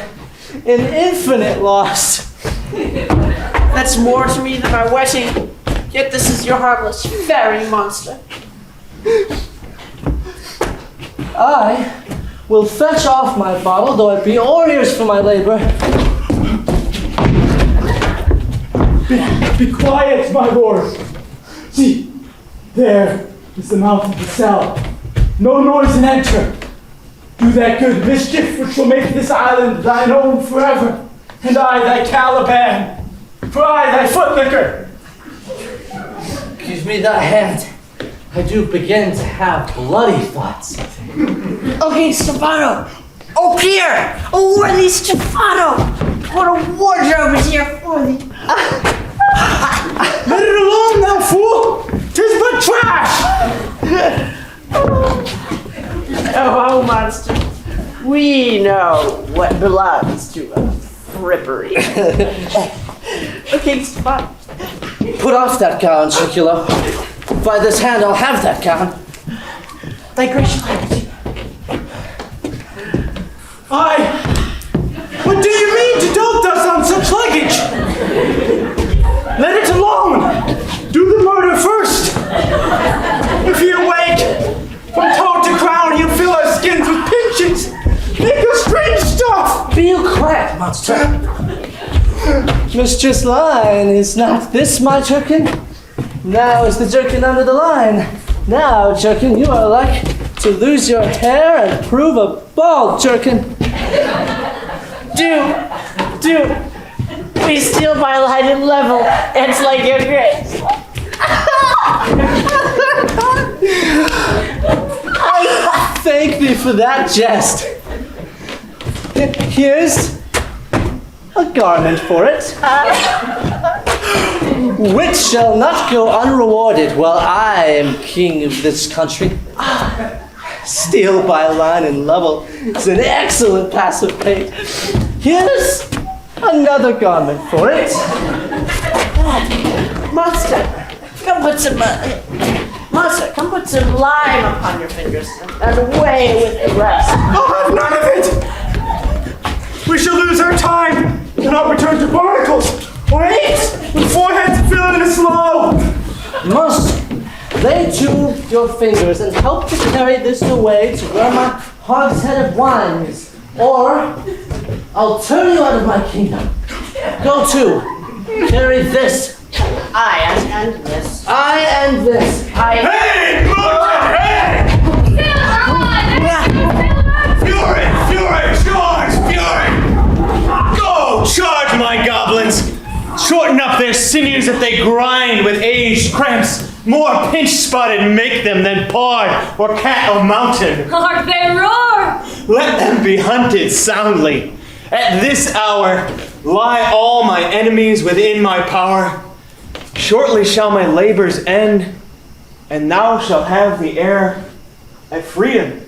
an infinite loss. That's more to me than my wedding. Yet this is your harmless fairy monster. I will fetch off my bottle, though it be all ears for my labor. Be quiet, my lord. See, there is the mouth of the cell. No noise and enter. Do that good mischief which will make this island thine own forever, and I thy Caliban, for I thy footlicker. Give me that hand. I do begin to have bloody thoughts. Okay, Stefano. Oh, here. Oh, worthy Stefano. What a wardrobe is here for thee. Let it alone, thou fool! 'Tis but trash! Oh, monster. We know what belongs to a frippery. Okay, Stefano. Put off that gown, Circulo. By this hand, I'll have that gown. Thy gracious highness. What do you mean to dote us on such luggage? Let it alone! Do the murder first! If he awake, from toe to crown, he'll fill our skins with pinches! Make us strange stuff! Be you quiet, monster. Mistress Line, is not this my jerkin? Now is the jerkin under the line. Now, jerkin, you are like to lose your hair and prove a bald jerkin. Do. Please steal my light and level. It's like your grace. I thank thee for that jest. Here's a garment for it, which shall not go unrewarded while I am king of this country. Steal by line and level is an excellent passive pay. Here's another garment for it. Monster, come put some lime upon your fingers and away with the rest. I'll have none of it! We shall lose our time and not return to barnacles. Wait! The forehead's filling us slow! Must lay to your fingers and help to carry this away to where my hogshead of wine is, or I'll turn you out of my kingdom. Go to, carry this. I and this. I and this. Hey! Fury! Charge! Fury! Go! Charge, my goblins! Shorten up their sinews that they grind with aged cramps. More pinch-spotted make them than pard or cat of mountain. Hark they roar! Let them be hunted soundly. At this hour lie all my enemies within my power. Shortly shall my labors end, and thou shalt have the air at freedom.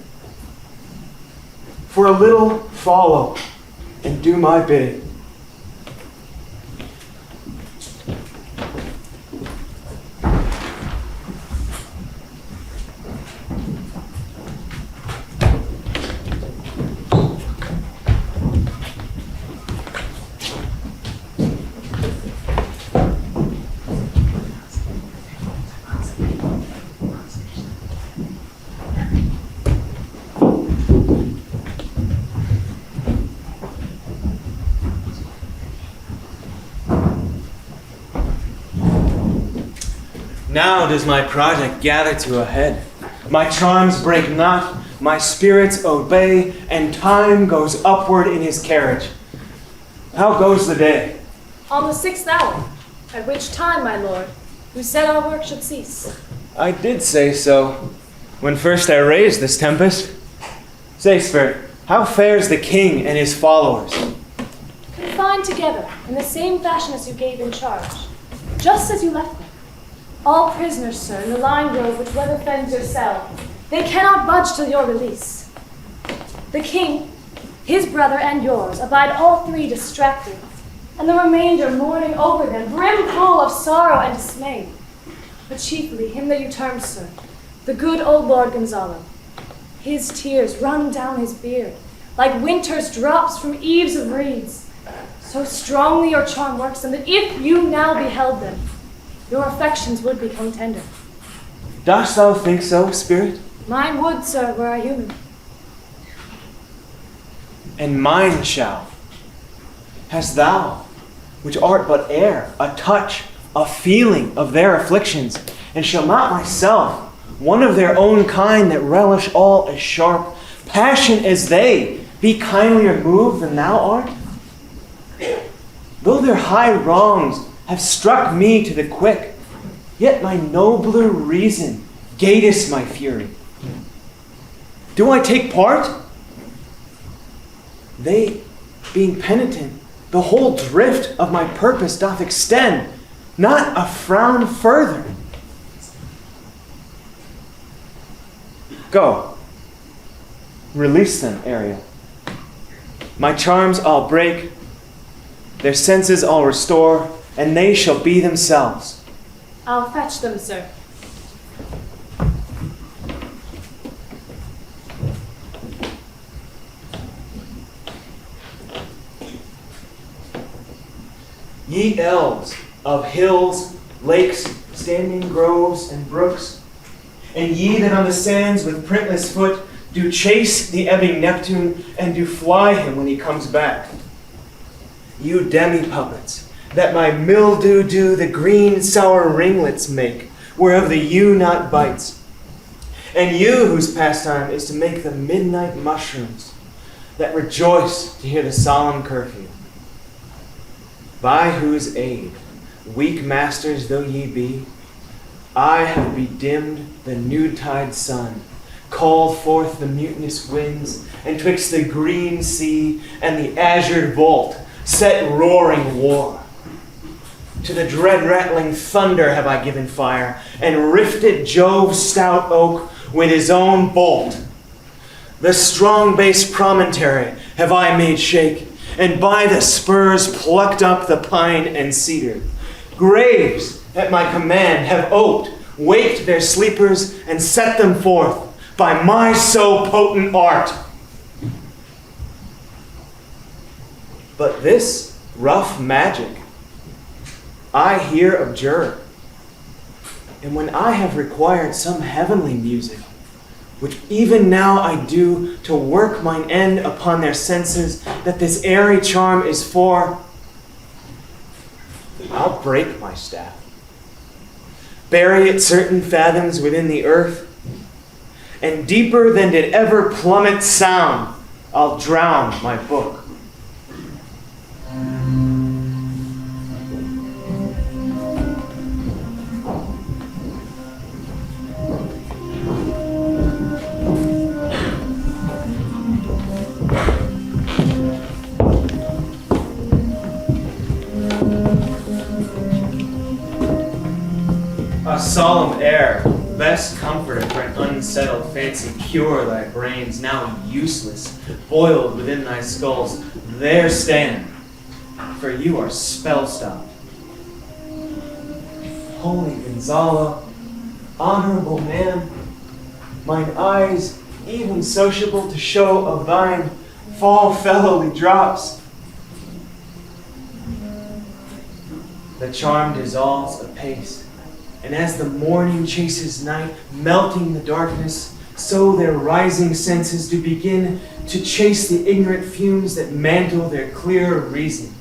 For a little follow and do my bidding. Now does my project gather to a head. My charms break not, my spirits obey, and time goes upward in his carriage. How goes the day? On the 6th hour, at which time, my lord, you said our work should cease. I did say so, when first I raised this tempest. Say, Spirit, how fares the king and his followers? Confined together, in the same fashion as you gave in charge, just as you left them. All prisoners, sir, in the line grove which weather fends your cell. They cannot budge till your release. The king, his brother and yours, abide all three distracted, and the remainder mourning over them, brimful of sorrow and dismay. But chiefly him that you term, sir, the good old Lord Gonzalo. His tears run down his beard, like winter's drops from eaves of reeds. So strongly your charm works them, that if you now beheld them, your affections would become tender. Dost thou think so, spirit? Mine would, sir, were I human. And mine shall. Hast thou, which art but air, a touch, a feeling of their afflictions, and shall not myself, one of their own kind that relish all as sharp passion as they, be kindlier moved than thou art? Though their high wrongs have struck me to the quick, yet my nobler reason gateth my fury. Do I take part? They, being penitent, the whole drift of my purpose doth extend, not a frown further. Go, release them, Ariel. My charms I'll break, their senses I'll restore, and they shall be themselves. I'll fetch them, sir. Ye elves of hills, lakes, standing groves, and brooks, and ye that on the sands with printless foot do chase the ebbing Neptune, and do fly him when he comes back. You demi-puppets, that my mildew do the green sour ringlets make, whereof the yew not bites. And you whose pastime is to make the midnight mushrooms, that rejoice to hear the solemn curfew. By whose aid, weak masters though ye be, I have bedimmed the noon-tide sun, called forth the mutinous winds, and twixt the green sea and the azured vault set roaring war. To the dread rattling thunder have I given fire, and rifted Jove's stout oak with his own bolt. The strong-based promontory have I made shake, and by the spurs plucked up the pine and cedar. Graves at my command have oaked, waked their sleepers, and set them forth by my so potent art. But this rough magic I here abjure, and when I have required some heavenly music, which even now I do to work mine end upon their senses, that this airy charm is for, I'll break my staff, bury it certain fathoms within the earth, and deeper than did ever plummet sound, I'll drown my book. A solemn air, best comforter for an unsettled fancy, cure thy brains now useless, boiled within thy skulls. There stand, for you are spell-stopped. Holy Gonzalo, honorable man, mine eyes, even sociable to show of thine, fall fellowly drops. The charm dissolves apace, and as the morning chases night, melting the darkness, so their rising senses do begin to chase the ignorant fumes that mantle their clear reason.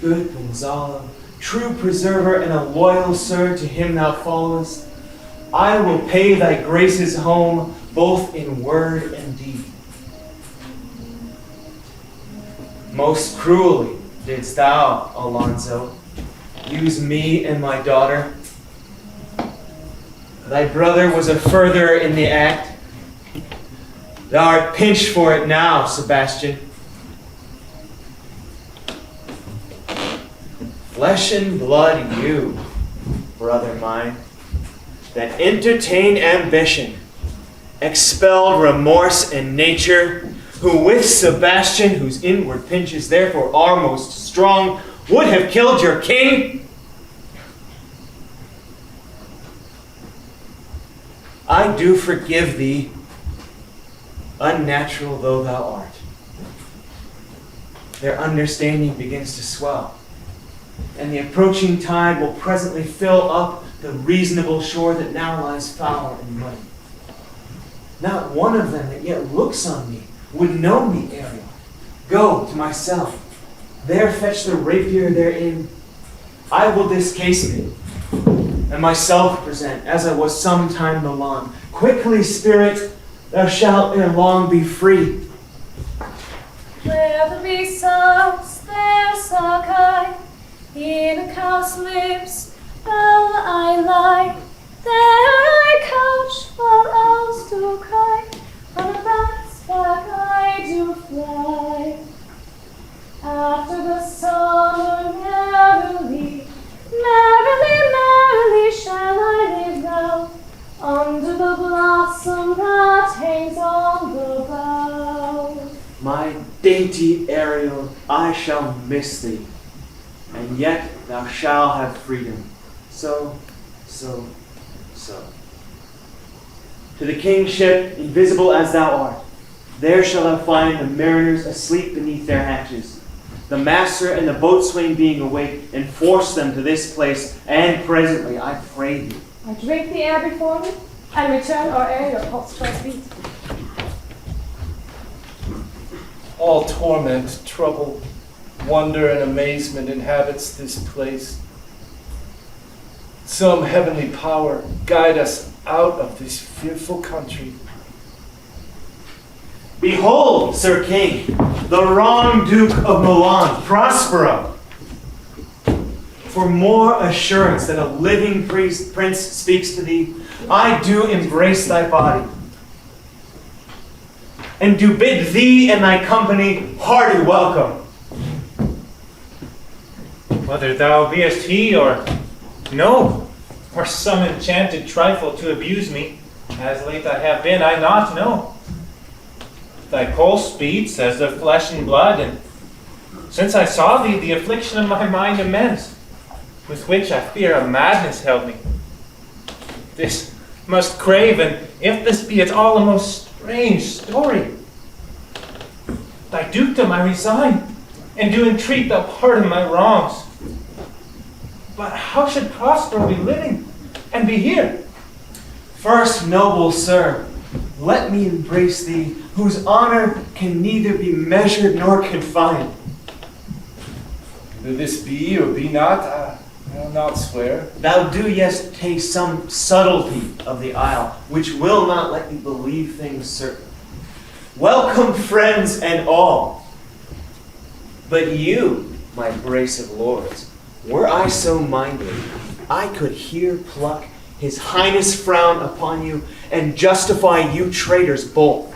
Good Gonzalo, true preserver and a loyal sir to him thou followest, I will pay thy graces home both in word and deed. Most cruelly didst thou, Alonso, use me and my daughter. Thy brother was a furtherer in the act. Thou art pinched for it now, Sebastian. Flesh and blood you, brother mine, that entertain ambition, expelled remorse and nature, who with Sebastian, whose inward pinches therefore are most strong, would have killed your king? I do forgive thee, unnatural though thou art. Their understanding begins to swell, and the approaching tide will presently fill up the reasonable shore that now lies foul and muddy. Not one of them that yet looks on me would know me, Ariel. Go to my cell, there fetch the rapier therein. I will discase me, and myself present, as I was sometime Milan. Quickly, spirit, thou shalt ere long be free. Where the bee sounds, there suck I, in a cow's lips, while I lie. There I couch, while owls do cry, on a bat's back I do fly. After the summer merrily, merrily, merrily shall I live now, under the blossom that hangs on the bough. My dainty Ariel, I shall miss thee, and yet thou shalt have freedom. So. To the king's ship, invisible as thou art, there shall thou find the mariners asleep beneath their hatches, the master and the boatswain being awake, and force them to this place, and presently, I pray thee. I drink the air before me, and return or ere your pulse twice beat. All torment, trouble, wonder, and amazement inhabits this place. Some heavenly power guide us out of this fearful country. Behold, Sir King, the wrong Duke of Milan, Prospero. For more assurance that a living prince speaks to thee, I do embrace thy body, and do bid thee and thy company hearty welcome. Whether thou beest he or no, or some enchanted trifle to abuse me, as late I have been, I not know. Thy pulse beats as of flesh and blood, and since I saw thee, the affliction of my mind immense, with which I fear a madness held me. This must crave, and if this be at all a most strange story, thy dukedom I resign, and do entreat thou pardon my wrongs. But how should Prospero be living and be here? First, noble sir, let me embrace thee, whose honor can neither be measured nor confined. Whether this be or be not, I'll not swear. Thou do yet taste some subtlety of the isle, which will not let me believe things certain. Welcome, friends and all. But you, my brace of lords, were I so minded, I could here pluck his highness frown upon you and justify you traitors both.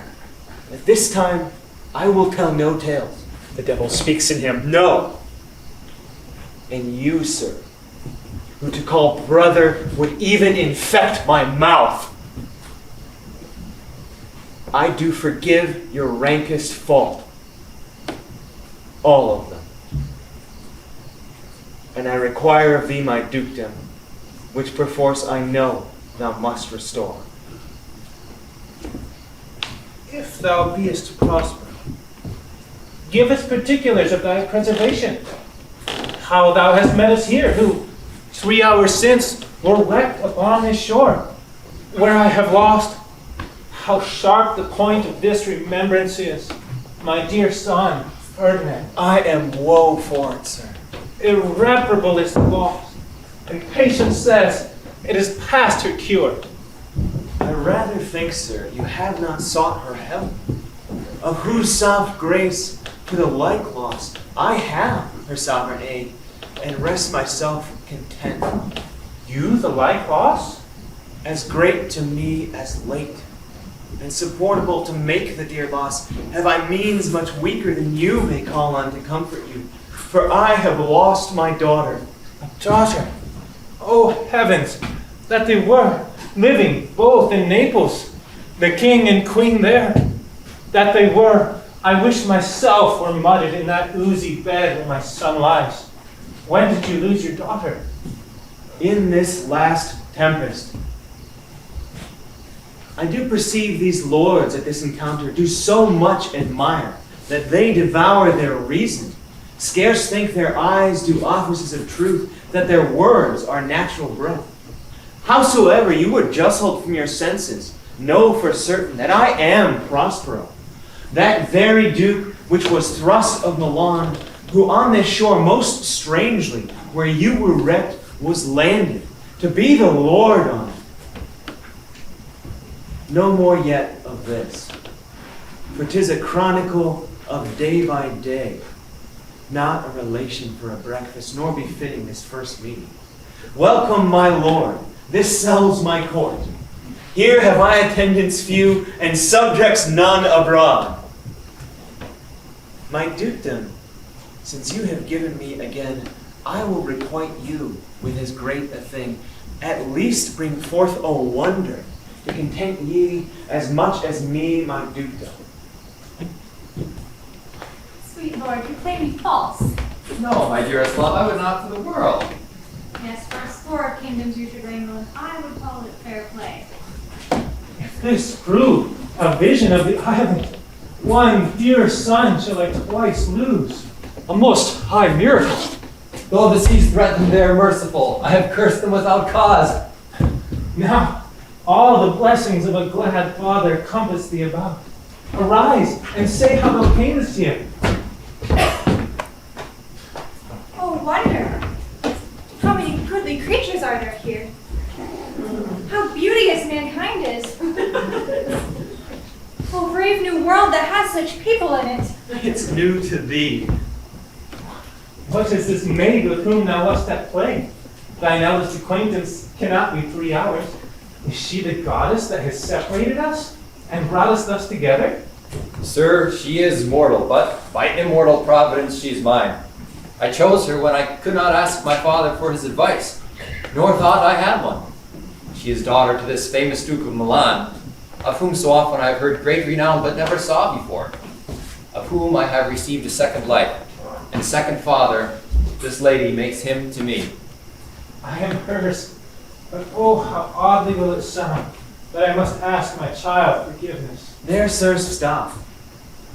At this time, I will tell no tales. The devil speaks in him. No. And you, sir, who to call brother would even infect my mouth, I do forgive your rankest fault. All of them. And I require of thee my dukedom, which perforce I know thou must restore. If thou beest to prosper, give us particulars of thy preservation. How thou hast met us here, who 3 hours since were wrecked upon this shore, where I have lost. How sharp the point of this remembrance is, my dear son, Ferdinand. I am woe for it, sir. Irreparable is the loss, and patience says it is past her cure. I rather think, sir, you have not sought her help, of whose soft grace to the like loss I have her sovereign aid, and rest myself content. You the like loss? As great to me as late, and supportable to make the dear loss, have I means much weaker than you may call on to comfort you. For I have lost my daughter. A daughter? Oh heavens, that they were living both in Naples, the king and queen there. That they were I wish myself were mudded in that oozy bed where my son lies. When did you lose your daughter? In this last tempest. I do perceive these lords at this encounter do so much admire that they devour their reason, scarce think their eyes do offices of truth, that their words are natural breath. Howsoever you were justled from your senses, know for certain that I am Prospero, that very duke which was thrust of Milan, who on this shore most strangely, where you were wrecked, was landed, to be the lord on it. No more yet of this, for 'tis a chronicle of day by day, not a relation for a breakfast, nor befitting this first meeting. Welcome, my lord, this sells my court. Here have I attendants few, and subjects none abroad. My dukedom, since you have given me again, I will requite you with as great a thing, at least bring forth a wonder, to content ye as much as me, my dukedom. Sweet lord, you play me false. No, my dearest love, I would not for the world. Yes, for a score of kingdoms you should reign on. I would call it fair play. If this prove a vision of the island, one dear son shall I twice lose. A most high miracle. Though the seas threaten, they are merciful. I have cursed them without cause. Now, all the blessings of a glad father compass thee about. Arise and say how thou camest here. Oh, wonder! How many goodly creatures are there here? How beauteous mankind is! Oh, brave new world that has such people in it! It's new to thee. What is this maid with whom thou wast at play? Thine eldest acquaintance cannot be 3 hours. Is she the goddess that has separated us and brought us thus together? Sir, she is mortal, but by immortal providence she is mine. I chose her when I could not ask my father for his advice, nor thought I had one. She is daughter to this famous Duke of Milan, of whom so often I have heard great renown but never saw before, of whom I have received a second life, and second father, this lady makes him to me. I am hers, but oh, how oddly will it sound that I must ask my child forgiveness. There, sir, stop.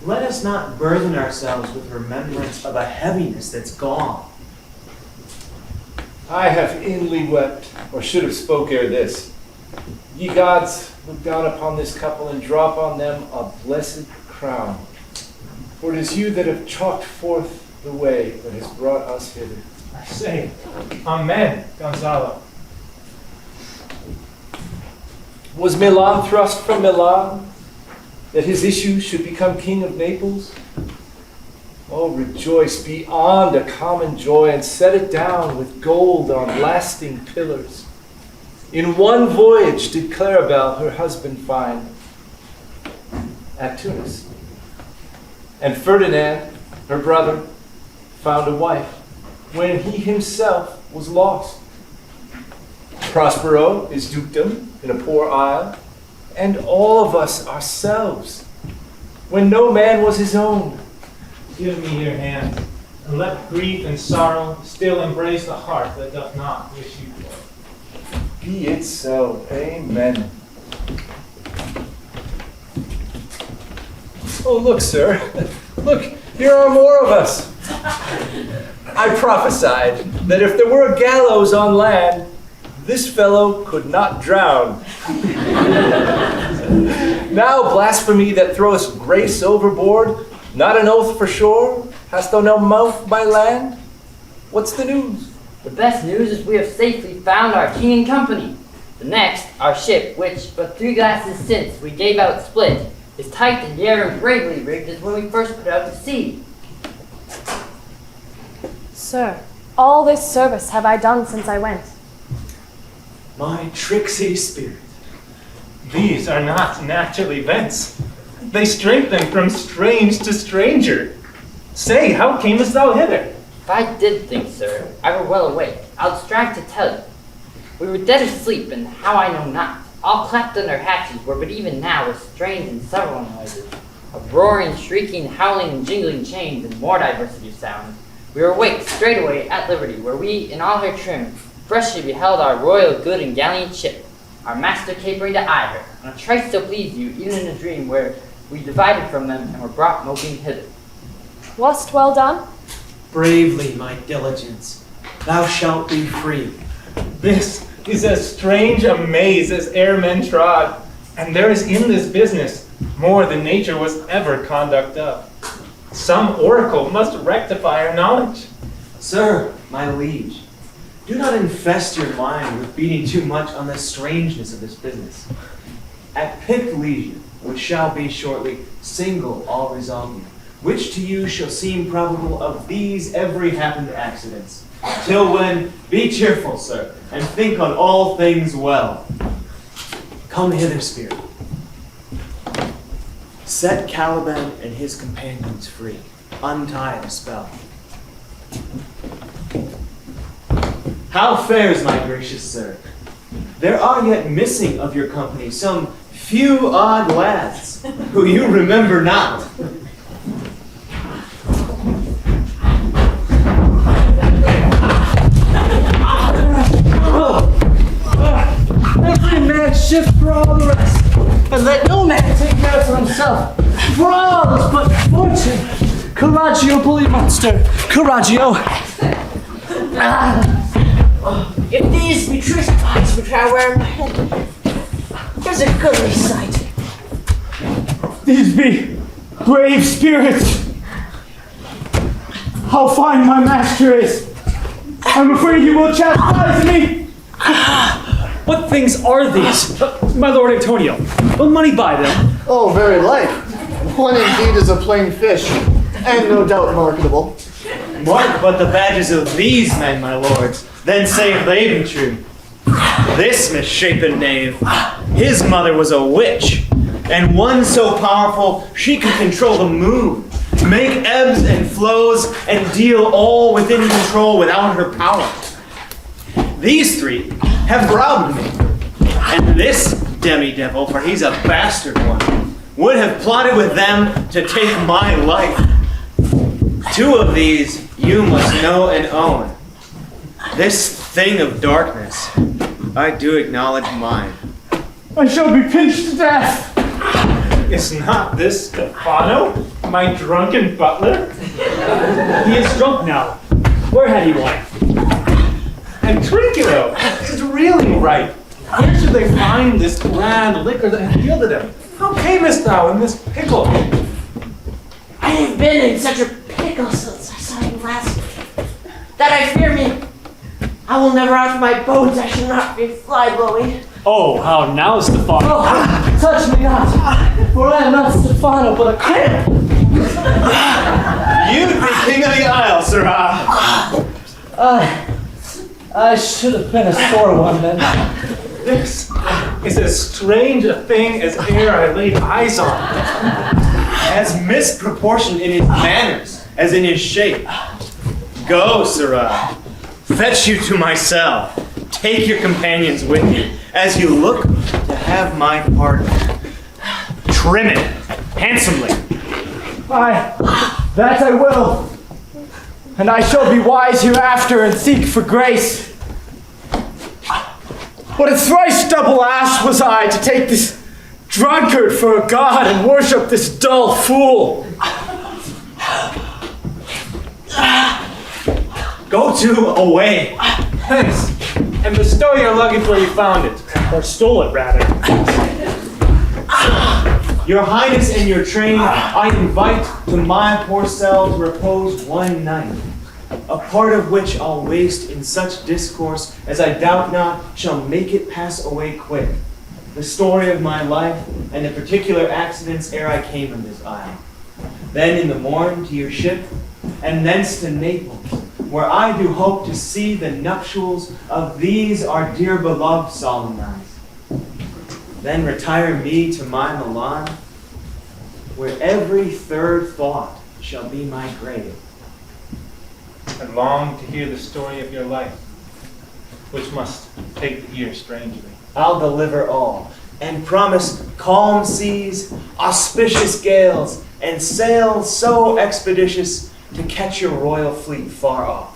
Let us not burthen ourselves with remembrance of a heaviness that's gone. I have inly wept, or should have spoke ere this. Ye gods, look down upon this couple and drop on them a blessed crown. For it is you that have chalked forth the way that has brought us hither. I say, amen, Gonzalo. Was Milan thrust from Milan, that his issue should become king of Naples? Oh, rejoice beyond a common joy, and set it down with gold on lasting pillars. In one voyage did Claribel her husband find at Tunis, and Ferdinand, her brother, found a wife when he himself was lost. Prospero is dukedom in a poor isle, and all of us ourselves, when no man was his own. Give me your hand, and let grief and sorrow still embrace the heart that doth not wish you joy. Be it so. Amen. Oh, look, sir. Look, here are more of us. I prophesied that if there were a gallows on land, this fellow could not drown. Now, blasphemy that throwest grace overboard, not an oath for shore, hast thou no mouth by land? What's the news? The best news is we have safely found our king and company. The next, our ship, which but 3 glasses since we gave out split, is tight and yare and bravely rigged as when we first put out to sea. Sir, all this service have I done since I went. My tricksy spirit. These are not natural events. They strengthen from strange to stranger. Say, how camest thou hither? If I did think, sir, I were well awake, I'll strive to tell you. We were dead asleep, and how I know not. All clapped under hatches were but even now with strange and several noises. of roaring, shrieking, howling, and jingling chains, and more diversity of sound. We were waked straightway at liberty, where we, in all her trim, freshly beheld our royal good and gallant ship, our master capering to eye her, on a trice so pleased you, even in a dream, where we divided from them and were brought moping hither. Wast well done? Bravely, my diligence. Thou shalt be free. This is as strange a maze as e'er men trod, and there is in this business more than nature was ever conduct of. Some oracle must rectify our knowledge. Sir, my liege, do not infest your mind with beating too much on the strangeness of this business. At picked leisure, which shall be shortly, single all resolve you, which to you shall seem probable of these every happened accidents. Till when, be cheerful, sir, and think on all things well. Come hither, spirit. Set Caliban and his companions free. Untie the spell. How fares my gracious sir? There are yet missing of your company some few odd lads, who you remember not. Every man shift for all the rest, and let no man take care for himself. For all is but fortune. Coraggio, bully monster. Coraggio. If these be true spots which I wear in my head, there's a goodly sight. These be brave spirits. How fine my master is. I'm afraid you will chastise me. What things are these? My lord Antonio, will money buy them? Oh, very like. One indeed is a plain fish, and no doubt marketable. Mark but the badges of these men, my lords, then say if they be true. This misshapen knave, his mother was a witch, and one so powerful she could control the moon, make ebbs and flows, and deal all within control without her power. These three have robbed me, and this demi-devil, for he's a bastard one, would have plotted with them to take my life. Two of these you must know and own. This thing of darkness, I do acknowledge mine. I shall be pinched to death. Is not this Stefano, my drunken butler? He is drunk now. Where had he wine? And Trinculo is reeling right. Where should they find this grand liquor that hath yielded him? How camest thou in this pickle? I have been in such a pickle since I saw you last, that I fear me I will never out of my bones. I shall not be fly blowing. Oh, how now, Stefano? Oh, touch me not, for I am not Stefano, but a cramp. You'd be king of the isle, sirrah. I should have been a sore one then. This is as strange a thing as e'er I laid eyes on. As misproportioned in his manners as in his shape. Go, sirrah. Fetch you to my cell. Take your companions with you, as you look to have my pardon. Trim it handsomely. Aye, that I will. And I shall be wise hereafter and seek for grace. What a thrice double ass was I to take this drunkard for a god and worship this dull fool. Go to away. Hence, and bestow your luggage where you found it. Or stole it, rather. Your Highness and your train, I invite to my poor cell to repose one night, a part of which I'll waste in such discourse as I doubt not shall make it pass away quick. The story of my life and the particular accidents ere I came in this isle. Then in the morn to your ship, and thence to Naples, where I do hope to see the nuptials of these our dear beloved solemnized. Then retire me to my Milan, where every third thought shall be my grave. I long to hear the story of your life, which must take the ear strangely. I'll deliver all, and promise calm seas, auspicious gales, and sails so expeditious to catch your royal fleet far off.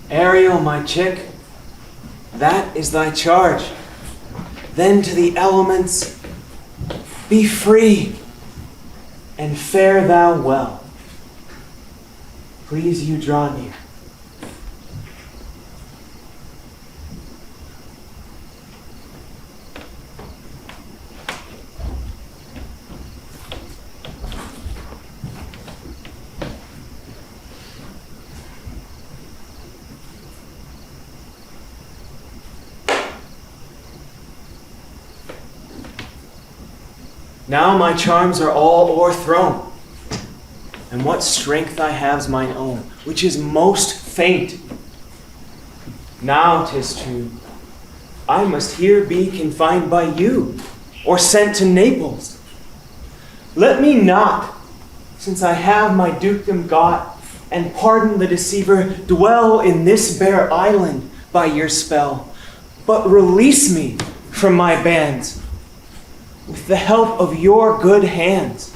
Ariel, my chick, that is thy charge. Then to the elements, be free, and fare thou well. Please you draw near. Now my charms are all o'erthrown, and what strength I have's mine own, which is most faint. Now 'tis true, I must here be confined by you, or sent to Naples. Let me not, since I have my dukedom got, and pardon the deceiver, dwell in this bare island by your spell, but release me from my bands, with the help of your good hands.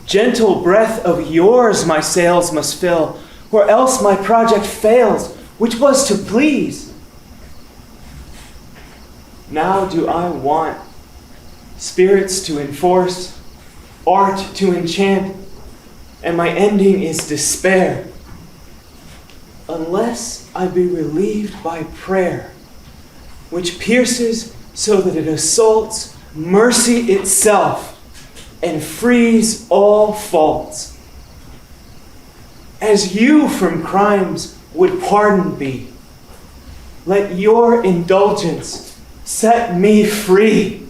Gentle breath of yours my sails must fill, or else my project fails, which was to please. Now do I want spirits to enforce, art to enchant, and my ending is despair, unless I be relieved by prayer, which pierces so that it assaults mercy itself and frees all faults. As you from crimes would pardoned be, let your indulgence set me free.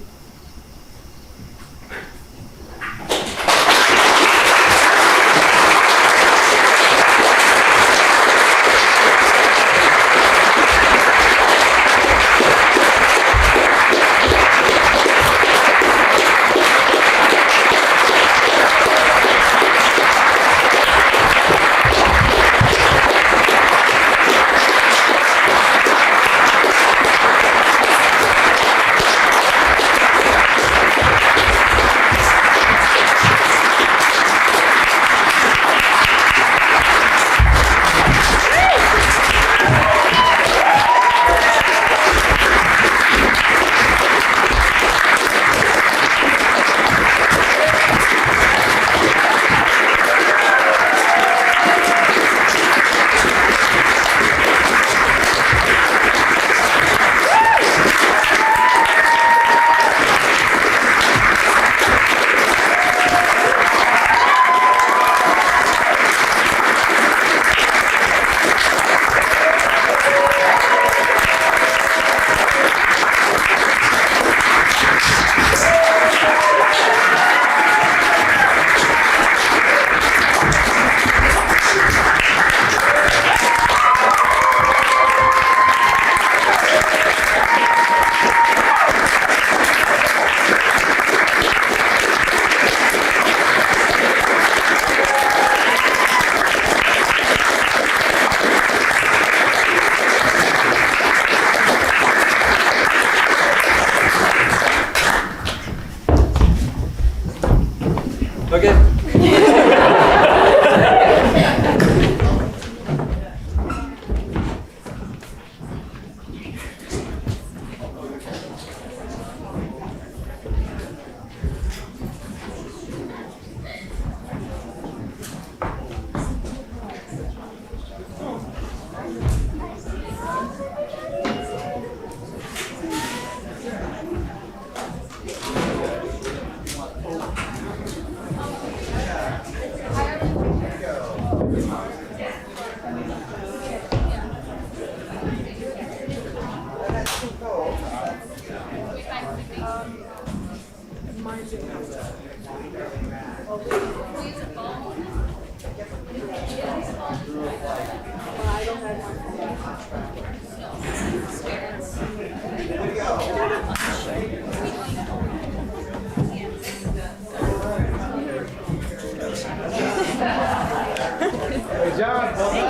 Good job.